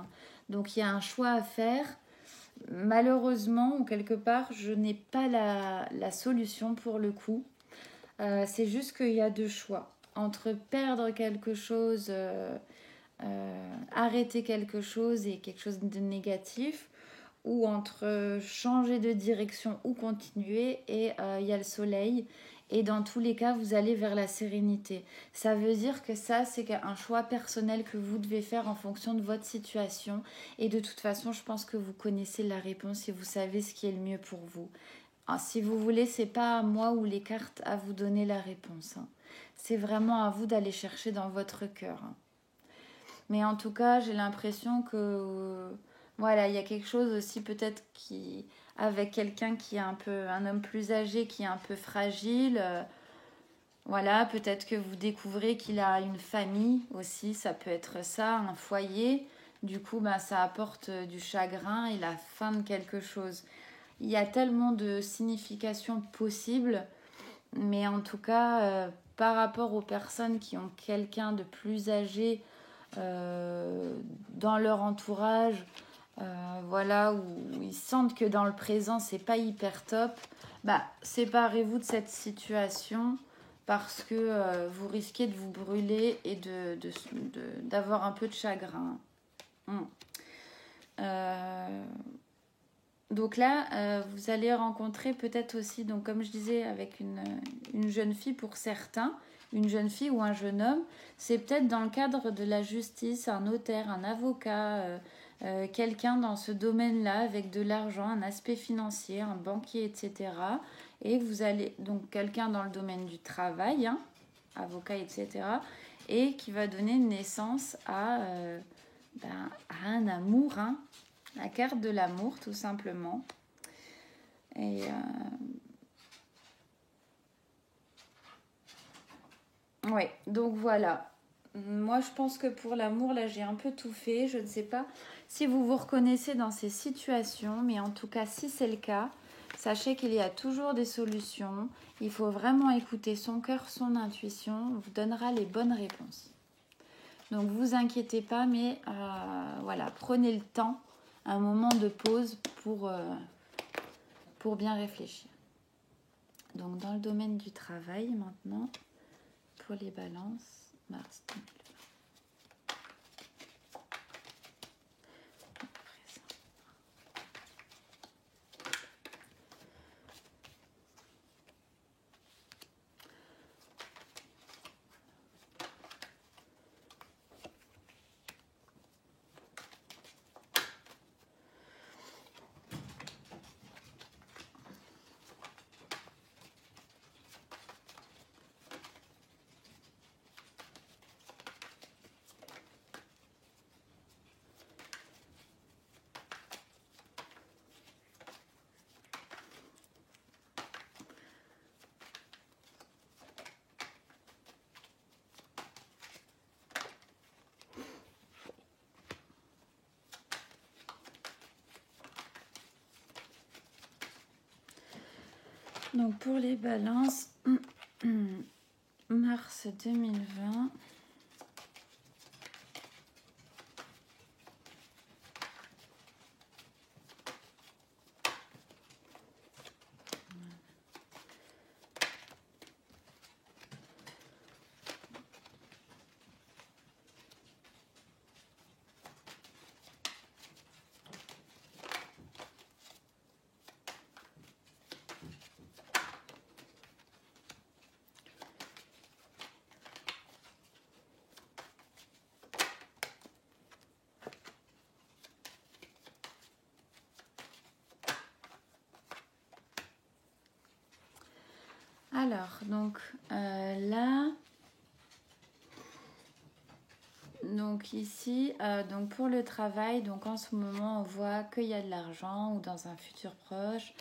Donc il y a un choix à faire. Malheureusement, ou quelque part, je n'ai pas la solution pour le coup. C'est juste qu'il y a deux choix. Entre perdre quelque chose, arrêter quelque chose et quelque chose de négatif, ou entre changer de direction ou continuer, et il y a le soleil. Et dans tous les cas, vous allez vers la sérénité. Ça veut dire que ça, c'est un choix personnel que vous devez faire en fonction de votre situation. Et de toute façon, je pense que vous connaissez la réponse et vous savez ce qui est le mieux pour vous. si vous voulez, c'est pas à moi ou les cartes à vous donner la réponse. C'est vraiment à vous d'aller chercher dans votre cœur. Mais en tout cas, j'ai l'impression que voilà, il y a quelque chose aussi peut-être qui avec quelqu'un qui est un homme plus âgé, qui est un peu fragile. Voilà, peut-être que vous découvrez qu'il a une famille aussi, ça peut être ça, un foyer. Du coup, ça apporte du chagrin et la fin de quelque chose. Il y a tellement de significations possibles, mais en tout cas, par rapport aux personnes qui ont quelqu'un de plus âgé dans leur entourage, voilà, où ils sentent que dans le présent, c'est pas hyper top, séparez-vous de cette situation parce que vous risquez de vous brûler et d'avoir un peu de chagrin. Donc là, vous allez rencontrer peut-être aussi, donc comme je disais, avec une jeune fille pour certains, une jeune fille ou un jeune homme, c'est peut-être dans le cadre de la justice, un notaire, un avocat, quelqu'un dans ce domaine-là avec de l'argent, un aspect financier, un banquier, etc. Et vous allez, donc quelqu'un dans le domaine du travail, avocat, etc. Et qui va donner naissance à un amour, la carte de l'amour, tout simplement. Et ouais, donc voilà. Moi, je pense que pour l'amour, là, j'ai un peu tout fait. Je ne sais pas si vous vous reconnaissez dans ces situations, mais en tout cas, si c'est le cas, sachez qu'il y a toujours des solutions. Il faut vraiment écouter son cœur, son intuition, vous donnera les bonnes réponses. Donc, vous inquiétez pas, mais voilà, prenez le temps, un moment de pause pour bien réfléchir. Donc, dans le domaine du travail, maintenant, pour les balances, mars 2020. Donc pour les balances, mars 2020. Alors, donc là, donc ici, donc pour le travail, donc en ce moment, on voit qu'il y a de l'argent ou dans un futur proche,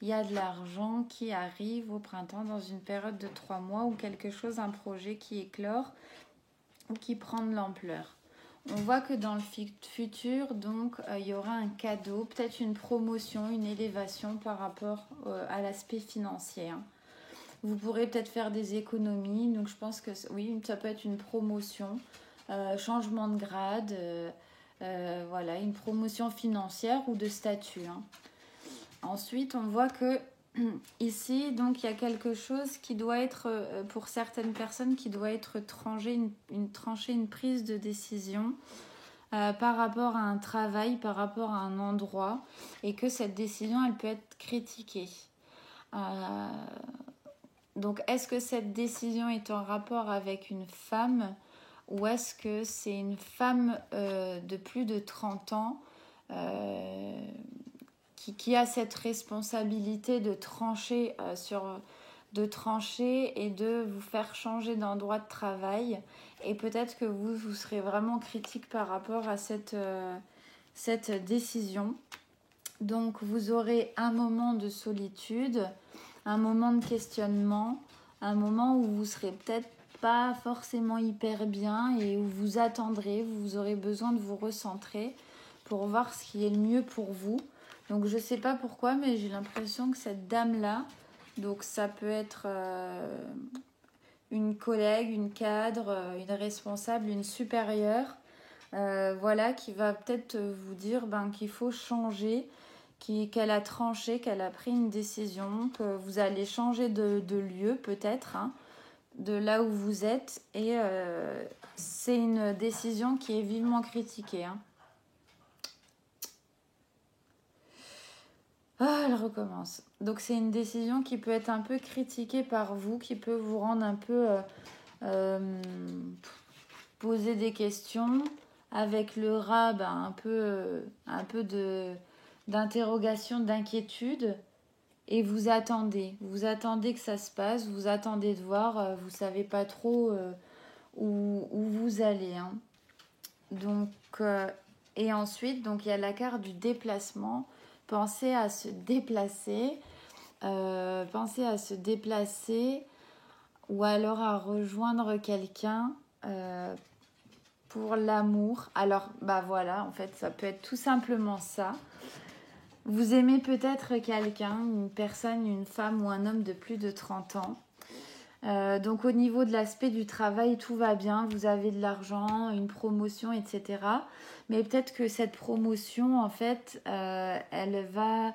il y a de l'argent qui arrive au printemps dans une période de 3 mois ou quelque chose, un projet qui éclore ou qui prend de l'ampleur. On voit que dans le futur, donc, il y aura un cadeau, peut-être une promotion, une élévation par rapport à l'aspect financier. Vous pourrez peut-être faire des économies, donc je pense que oui, ça peut être une promotion, changement de grade, voilà, une promotion financière ou de statut. Ensuite, on voit que ici, donc, il y a quelque chose qui doit être, pour certaines personnes, qui doit être tranché, une prise de décision par rapport à un travail, par rapport à un endroit, et que cette décision, elle peut être critiquée. Donc, est-ce que cette décision est en rapport avec une femme ou est-ce que c'est une femme de plus de 30 ans qui a cette responsabilité de trancher de trancher et de vous faire changer d'endroit de travail. Et peut-être que vous serez vraiment critique par rapport à cette décision. Donc vous aurez un moment de solitude, un moment de questionnement, un moment où vous serez peut-être pas forcément hyper bien et où vous attendrez, vous aurez besoin de vous recentrer pour voir ce qui est le mieux pour vous. Donc je sais pas pourquoi, mais j'ai l'impression que cette dame-là, donc ça peut être une collègue, une cadre, une responsable, une supérieure, voilà, qui va peut-être vous dire qu'il faut changer, qu'elle a tranché, qu'elle a pris une décision, que vous allez changer de lieu peut-être, hein, de là où vous êtes. Et c'est une décision qui est vivement critiquée. Hein. Ah, elle recommence. Donc c'est une décision qui peut être un peu critiquée par vous, qui peut vous rendre un peu poser des questions. Avec le rat, un peu d'interrogation, d'inquiétude. Et vous attendez que ça se passe, vous attendez de voir, vous savez pas trop où vous allez. Hein. Donc, et ensuite, donc il y a la carte du déplacement. Pensez à se déplacer, ou alors à rejoindre quelqu'un pour l'amour. Alors, voilà, en fait, ça peut être tout simplement ça. Vous aimez peut-être quelqu'un, une personne, une femme ou un homme de plus de 30 ans. Donc au niveau de l'aspect du travail, tout va bien, vous avez de l'argent, une promotion, etc. Mais peut-être que cette promotion, en fait, elle va...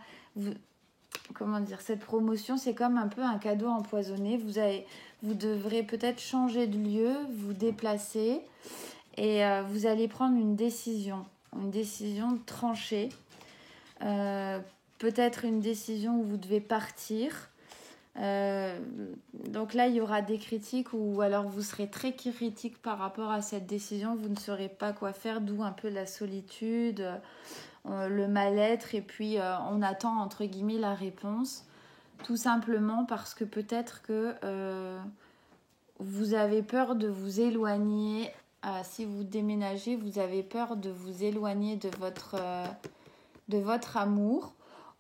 cette promotion, c'est comme un peu un cadeau empoisonné. Vous devrez peut-être changer de lieu, vous déplacer et vous allez prendre une décision tranchée. Peut-être une décision où vous devez partir. Donc là, il y aura des critiques ou alors vous serez très critique par rapport à cette décision. Vous ne saurez pas quoi faire, d'où un peu la solitude, le mal-être. Et puis, on attend, entre guillemets, la réponse. Tout simplement parce que peut-être que vous avez peur de vous éloigner. Si vous déménagez, vous avez peur de vous éloigner de votre amour.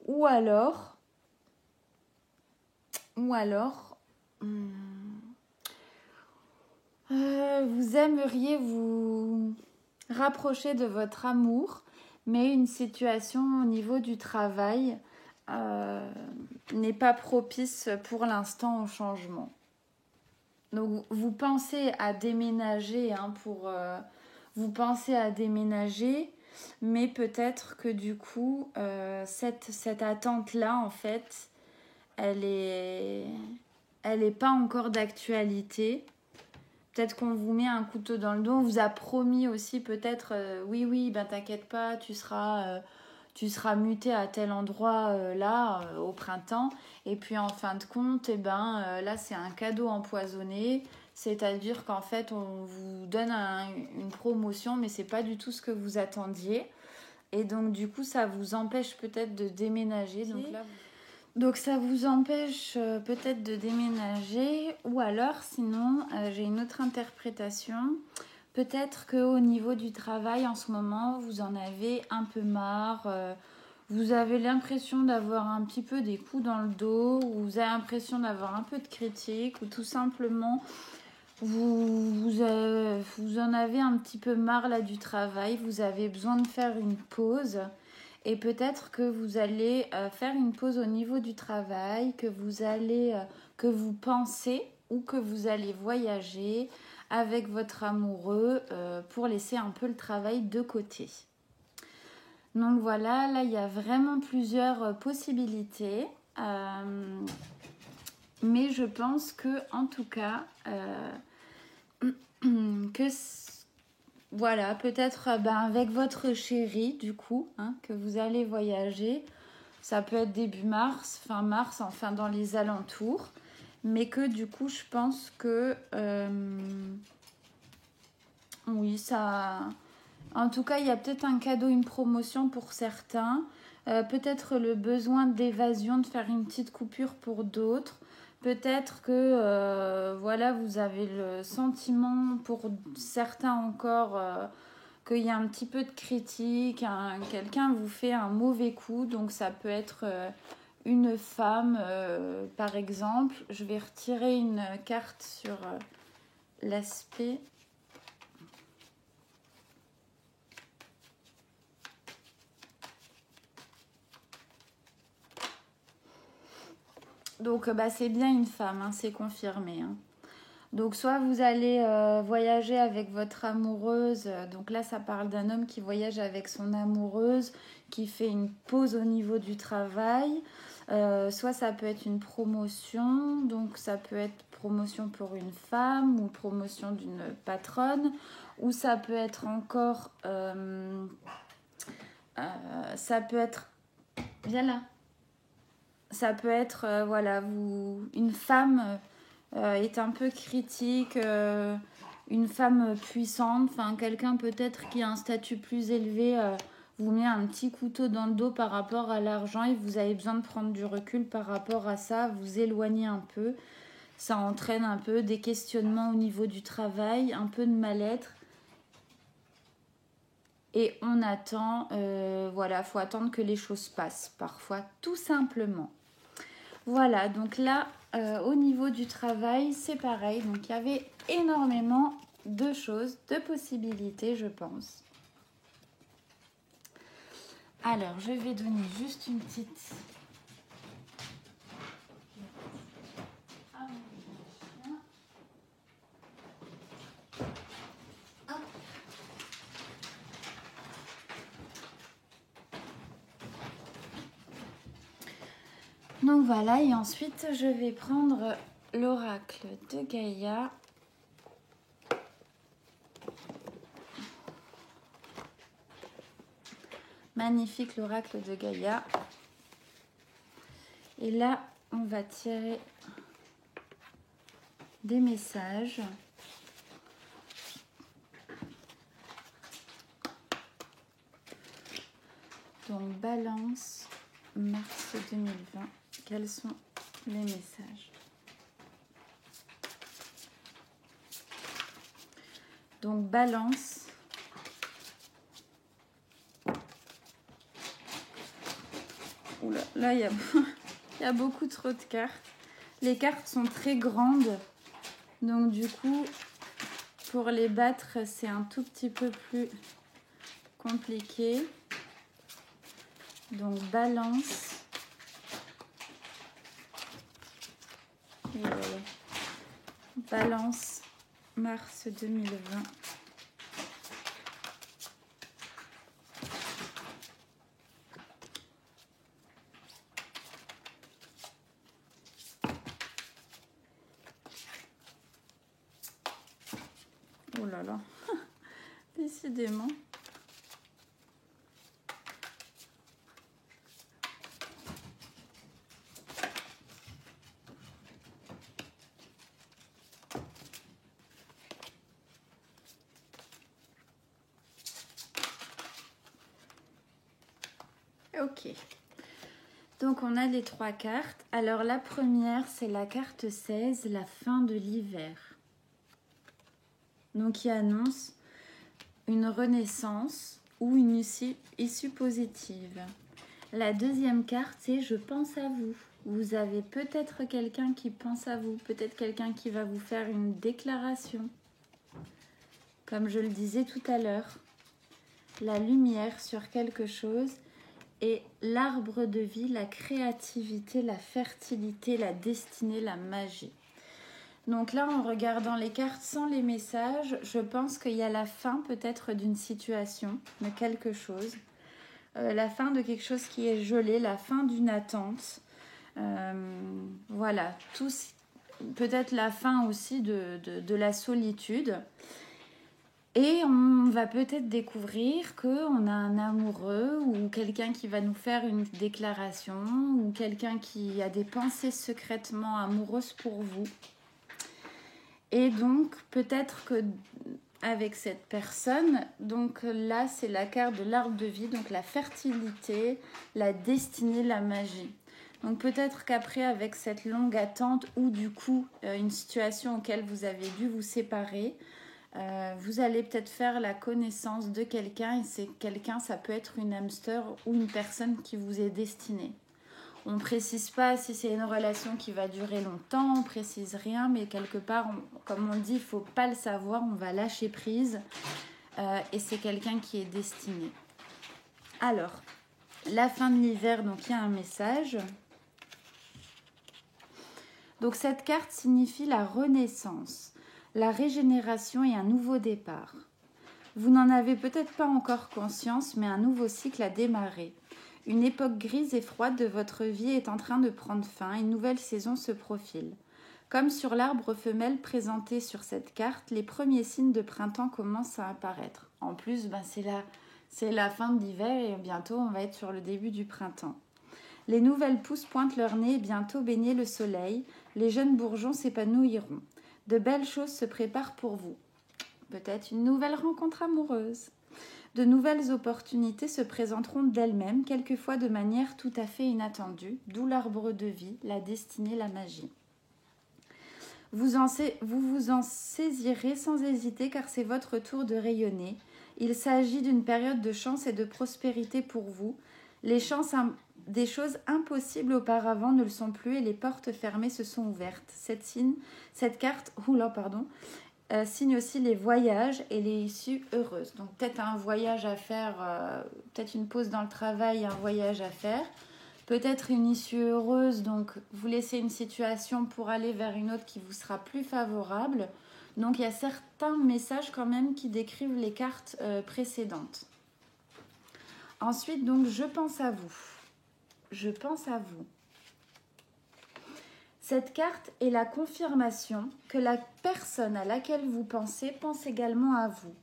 Ou alors, vous aimeriez vous rapprocher de votre amour, mais une situation au niveau du travail n'est pas propice pour l'instant au changement. Donc vous pensez à déménager, hein, vous pensez à déménager, mais peut-être que du coup cette attente-là, en fait, elle est pas encore d'actualité. Peut-être qu'on vous met un couteau dans le dos. On vous a promis aussi peut-être, oui, t'inquiète pas, tu seras muté à tel endroit au printemps. Et puis en fin de compte, là c'est un cadeau empoisonné. C'est-à-dire qu'en fait on vous donne une promotion, mais c'est pas du tout ce que vous attendiez. Et donc du coup ça vous empêche peut-être de déménager. Donc ça vous empêche peut-être de déménager, ou alors sinon j'ai une autre interprétation. Peut-être qu'au niveau du travail en ce moment vous en avez un peu marre, vous avez l'impression d'avoir un petit peu des coups dans le dos, ou vous avez l'impression d'avoir un peu de critiques, ou tout simplement vous en avez un petit peu marre là du travail, vous avez besoin de faire une pause. Et peut-être que vous allez faire une pause au niveau du travail, que vous pensez ou que vous allez voyager avec votre amoureux pour laisser un peu le travail de côté. Donc voilà, là il y a vraiment plusieurs possibilités. Mais je pense que en tout cas, voilà, peut-être avec votre chéri, du coup, hein, que vous allez voyager. Ça peut être début mars, fin mars, enfin dans les alentours. Mais que du coup, je pense que... oui, ça... En tout cas, il y a peut-être un cadeau, une promotion pour certains. peut-être le besoin d'évasion, de faire une petite coupure pour d'autres. Peut-être que voilà, vous avez le sentiment pour certains encore qu'il y a un petit peu de critique, quelqu'un vous fait un mauvais coup, donc ça peut être une femme par exemple. Je vais retirer une carte sur l'aspect. Donc c'est bien une femme, hein, c'est confirmé. Hein. Donc soit vous allez voyager avec votre amoureuse, donc là ça parle d'un homme qui voyage avec son amoureuse, qui fait une pause au niveau du travail, soit ça peut être une promotion, donc ça peut être promotion pour une femme ou promotion d'une patronne, ou ça peut être encore, ça peut être, viens là, ça peut être, voilà, une femme est un peu critique, une femme puissante, enfin quelqu'un peut-être qui a un statut plus élevé vous met un petit couteau dans le dos par rapport à l'argent et vous avez besoin de prendre du recul par rapport à ça, vous éloignez un peu, ça entraîne un peu des questionnements au niveau du travail, un peu de mal-être. Et on attend, voilà, faut attendre que les choses passent parfois, tout simplement. Voilà, donc là, au niveau du travail, c'est pareil. Donc il y avait énormément de choses, de possibilités, je pense. Alors, je vais donner juste une petite... Donc voilà, et ensuite je vais prendre l'oracle de Gaïa. Magnifique l'oracle de Gaïa. Et là, on va tirer des messages. Donc Balance, mars 2020. Quels sont les messages? Donc Balance. Oula, là il y a beaucoup trop de cartes. Les cartes sont très grandes. Donc du coup, pour les battre, c'est un tout petit peu plus compliqué. Donc Balance. Et voilà. Balance, mars 2020. Oh là là, décidément. Ok, donc on a les trois cartes. Alors la première, c'est la carte 16, la fin de l'hiver. Donc qui annonce une renaissance ou une issue positive. La deuxième carte, c'est je pense à vous. Vous avez peut-être quelqu'un qui pense à vous, peut-être quelqu'un qui va vous faire une déclaration. Comme je le disais tout à l'heure, la lumière sur quelque chose. Et l'arbre de vie, la créativité, la fertilité, la destinée, la magie. Donc là, en regardant les cartes sans les messages, je pense qu'il y a la fin peut-être d'une situation, de quelque chose. La fin de quelque chose qui est gelé, la fin d'une attente. Voilà, peut-être la fin aussi de la solitude. Et on va peut-être découvrir qu'on a un amoureux ou quelqu'un qui va nous faire une déclaration ou quelqu'un qui a des pensées secrètement amoureuses pour vous. Et donc, peut-être que avec cette personne. Donc là, c'est la carte de l'arbre de vie, donc la fertilité, la destinée, la magie. Donc peut-être qu'après, avec cette longue attente ou du coup une situation auquel vous avez dû vous séparer, vous allez peut-être faire la connaissance de quelqu'un, et c'est quelqu'un, ça peut être une hamster ou une personne qui vous est destinée. On ne précise pas si c'est une relation qui va durer longtemps, on ne précise rien, mais quelque part, comme on dit, il ne faut pas le savoir, on va lâcher prise, et c'est quelqu'un qui est destiné. Alors, la fin de l'hiver, donc il y a un message. Donc cette carte signifie la renaissance, la régénération et un nouveau départ. Vous n'en avez peut-être pas encore conscience, mais un nouveau cycle a démarré. Une époque grise et froide de votre vie est en train de prendre fin, une nouvelle saison se profile. Comme sur l'arbre femelle présenté sur cette carte, les premiers signes de printemps commencent à apparaître. En plus, c'est la fin de l'hiver et bientôt on va être sur le début du printemps. Les nouvelles pousses pointent leur nez et bientôt baigner le soleil. Les jeunes bourgeons s'épanouiront. De belles choses se préparent pour vous. Peut-être une nouvelle rencontre amoureuse. De nouvelles opportunités se présenteront d'elles-mêmes, quelquefois de manière tout à fait inattendue, d'où l'arbre de vie, la destinée, la magie. Vous vous en saisirez sans hésiter car c'est votre tour de rayonner. Il s'agit d'une période de chance et de prospérité pour vous. Des choses impossibles auparavant ne le sont plus et les portes fermées se sont ouvertes. Cette carte, signe aussi les voyages et les issues heureuses. Donc peut-être un voyage à faire, peut-être une pause dans le travail, un voyage à faire. Peut-être une issue heureuse, donc vous laissez une situation pour aller vers une autre qui vous sera plus favorable. Donc il y a certains messages quand même qui décrivent les cartes précédentes. Ensuite, donc, je pense à vous. Je pense à vous. Cette carte est la confirmation que la personne à laquelle vous pensez pense également à vous.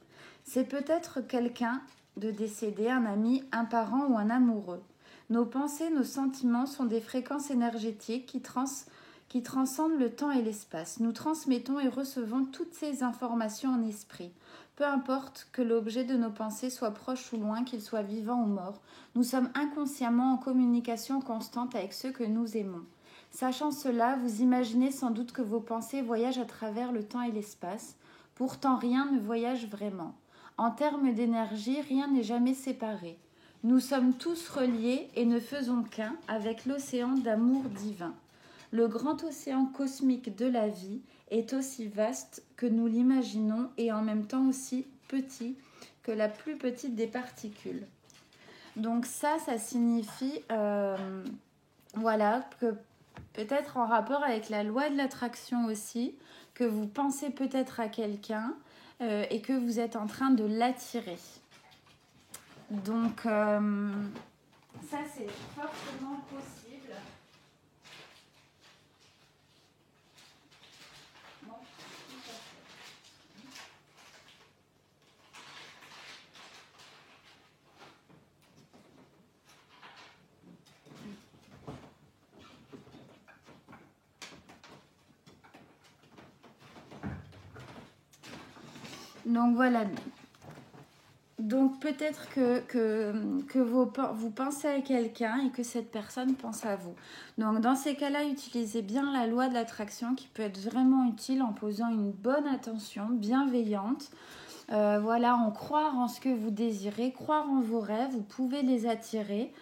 C'est peut-être quelqu'un de décédé, un ami, un parent ou un amoureux. Nos pensées, nos sentiments sont des fréquences énergétiques qui transcendent le temps et l'espace. Nous transmettons et recevons toutes ces informations en esprit. Peu importe que l'objet de nos pensées soit proche ou loin, qu'il soit vivant ou mort, nous sommes inconsciemment en communication constante avec ceux que nous aimons. Sachant cela, vous imaginez sans doute que vos pensées voyagent à travers le temps et l'espace. Pourtant, rien ne voyage vraiment. En termes d'énergie, rien n'est jamais séparé. Nous sommes tous reliés et ne faisons qu'un avec l'océan d'amour divin. Le grand océan cosmique de la vie est aussi vaste que nous l'imaginons et en même temps aussi petit que la plus petite des particules. Donc ça signifie que peut-être en rapport avec la loi de l'attraction aussi, que vous pensez peut-être à quelqu'un et que vous êtes en train de l'attirer. Donc ça c'est fortement possible. Donc voilà. Donc peut-être que vous pensez à quelqu'un et que cette personne pense à vous. Donc dans ces cas-là, utilisez bien la loi de l'attraction qui peut être vraiment utile en posant une bonne attention bienveillante. En croire en ce que vous désirez, croire en vos rêves, vous pouvez les attirer.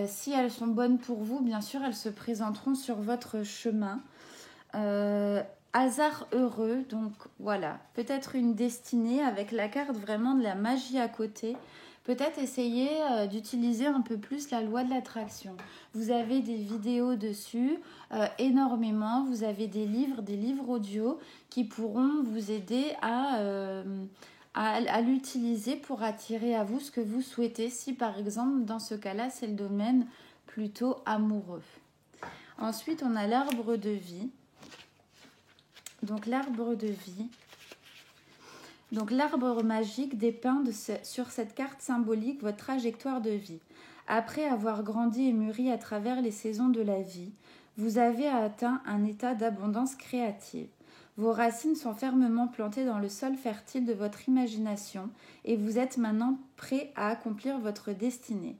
Si elles sont bonnes pour vous, bien sûr, elles se présenteront sur votre chemin. Hasard heureux, donc voilà, peut-être une destinée avec la carte vraiment de la magie à côté. Peut-être essayer d'utiliser un peu plus la loi de l'attraction. Vous avez des vidéos dessus, énormément. Vous avez des livres audio qui pourront vous aider à l'utiliser pour attirer à vous ce que vous souhaitez. Si par exemple, dans ce cas-là, c'est le domaine plutôt amoureux. Ensuite, on a l'arbre de vie. Donc l'arbre de vie. Donc l'arbre magique dépeint sur cette carte symbolique votre trajectoire de vie. Après avoir grandi et mûri à travers les saisons de la vie, vous avez atteint un état d'abondance créative. Vos racines sont fermement plantées dans le sol fertile de votre imagination et vous êtes maintenant prêt à accomplir votre destinée.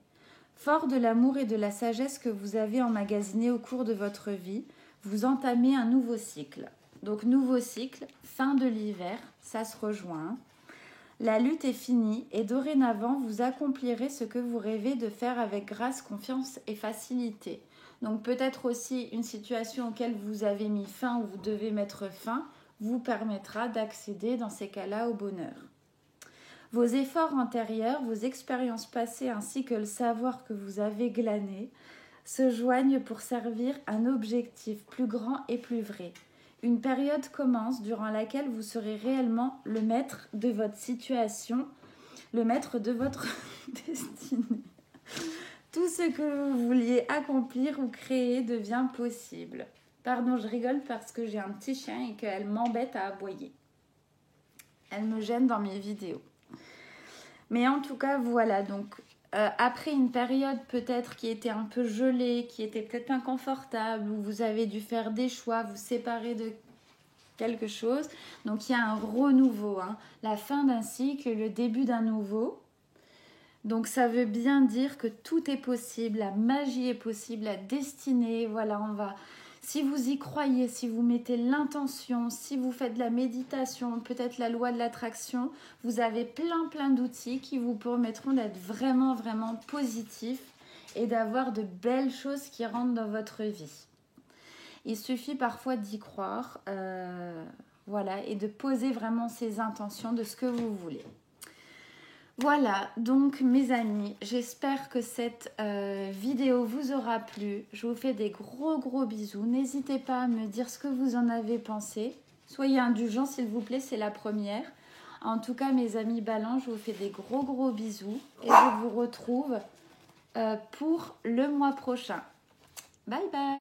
Fort de l'amour et de la sagesse que vous avez emmagasiné au cours de votre vie, vous entamez un nouveau cycle. Donc nouveau cycle, fin de l'hiver, ça se rejoint. La lutte est finie et dorénavant vous accomplirez ce que vous rêvez de faire avec grâce, confiance et facilité. Donc peut-être aussi une situation auquel vous avez mis fin ou vous devez mettre fin vous permettra d'accéder dans ces cas-là au bonheur. Vos efforts antérieurs, vos expériences passées ainsi que le savoir que vous avez glané se joignent pour servir un objectif plus grand et plus vrai. Une période commence durant laquelle vous serez réellement le maître de votre situation, le maître de votre destinée. Tout ce que vous vouliez accomplir ou créer devient possible. Pardon, je rigole parce que j'ai un petit chien et qu'elle m'embête à aboyer. Elle me gêne dans mes vidéos. Mais en tout cas, voilà, donc après une période peut-être qui était un peu gelée, qui était peut-être inconfortable, où vous avez dû faire des choix, vous séparer de quelque chose. Donc il y a un renouveau, la fin d'un cycle, le début d'un nouveau. Donc ça veut bien dire que tout est possible, la magie est possible, la destinée, voilà, si vous y croyez, si vous mettez l'intention, si vous faites de la méditation, peut-être la loi de l'attraction, vous avez plein d'outils qui vous permettront d'être vraiment positif et d'avoir de belles choses qui rentrent dans votre vie. Il suffit parfois d'y croire, voilà, et de poser vraiment ses intentions de ce que vous voulez. Voilà, donc mes amis, j'espère que cette vidéo vous aura plu. Je vous fais des gros bisous. N'hésitez pas à me dire ce que vous en avez pensé. Soyez indulgents s'il vous plaît, c'est la première. En tout cas, mes amis Balance, je vous fais des gros bisous. Et je vous retrouve pour le mois prochain. Bye bye.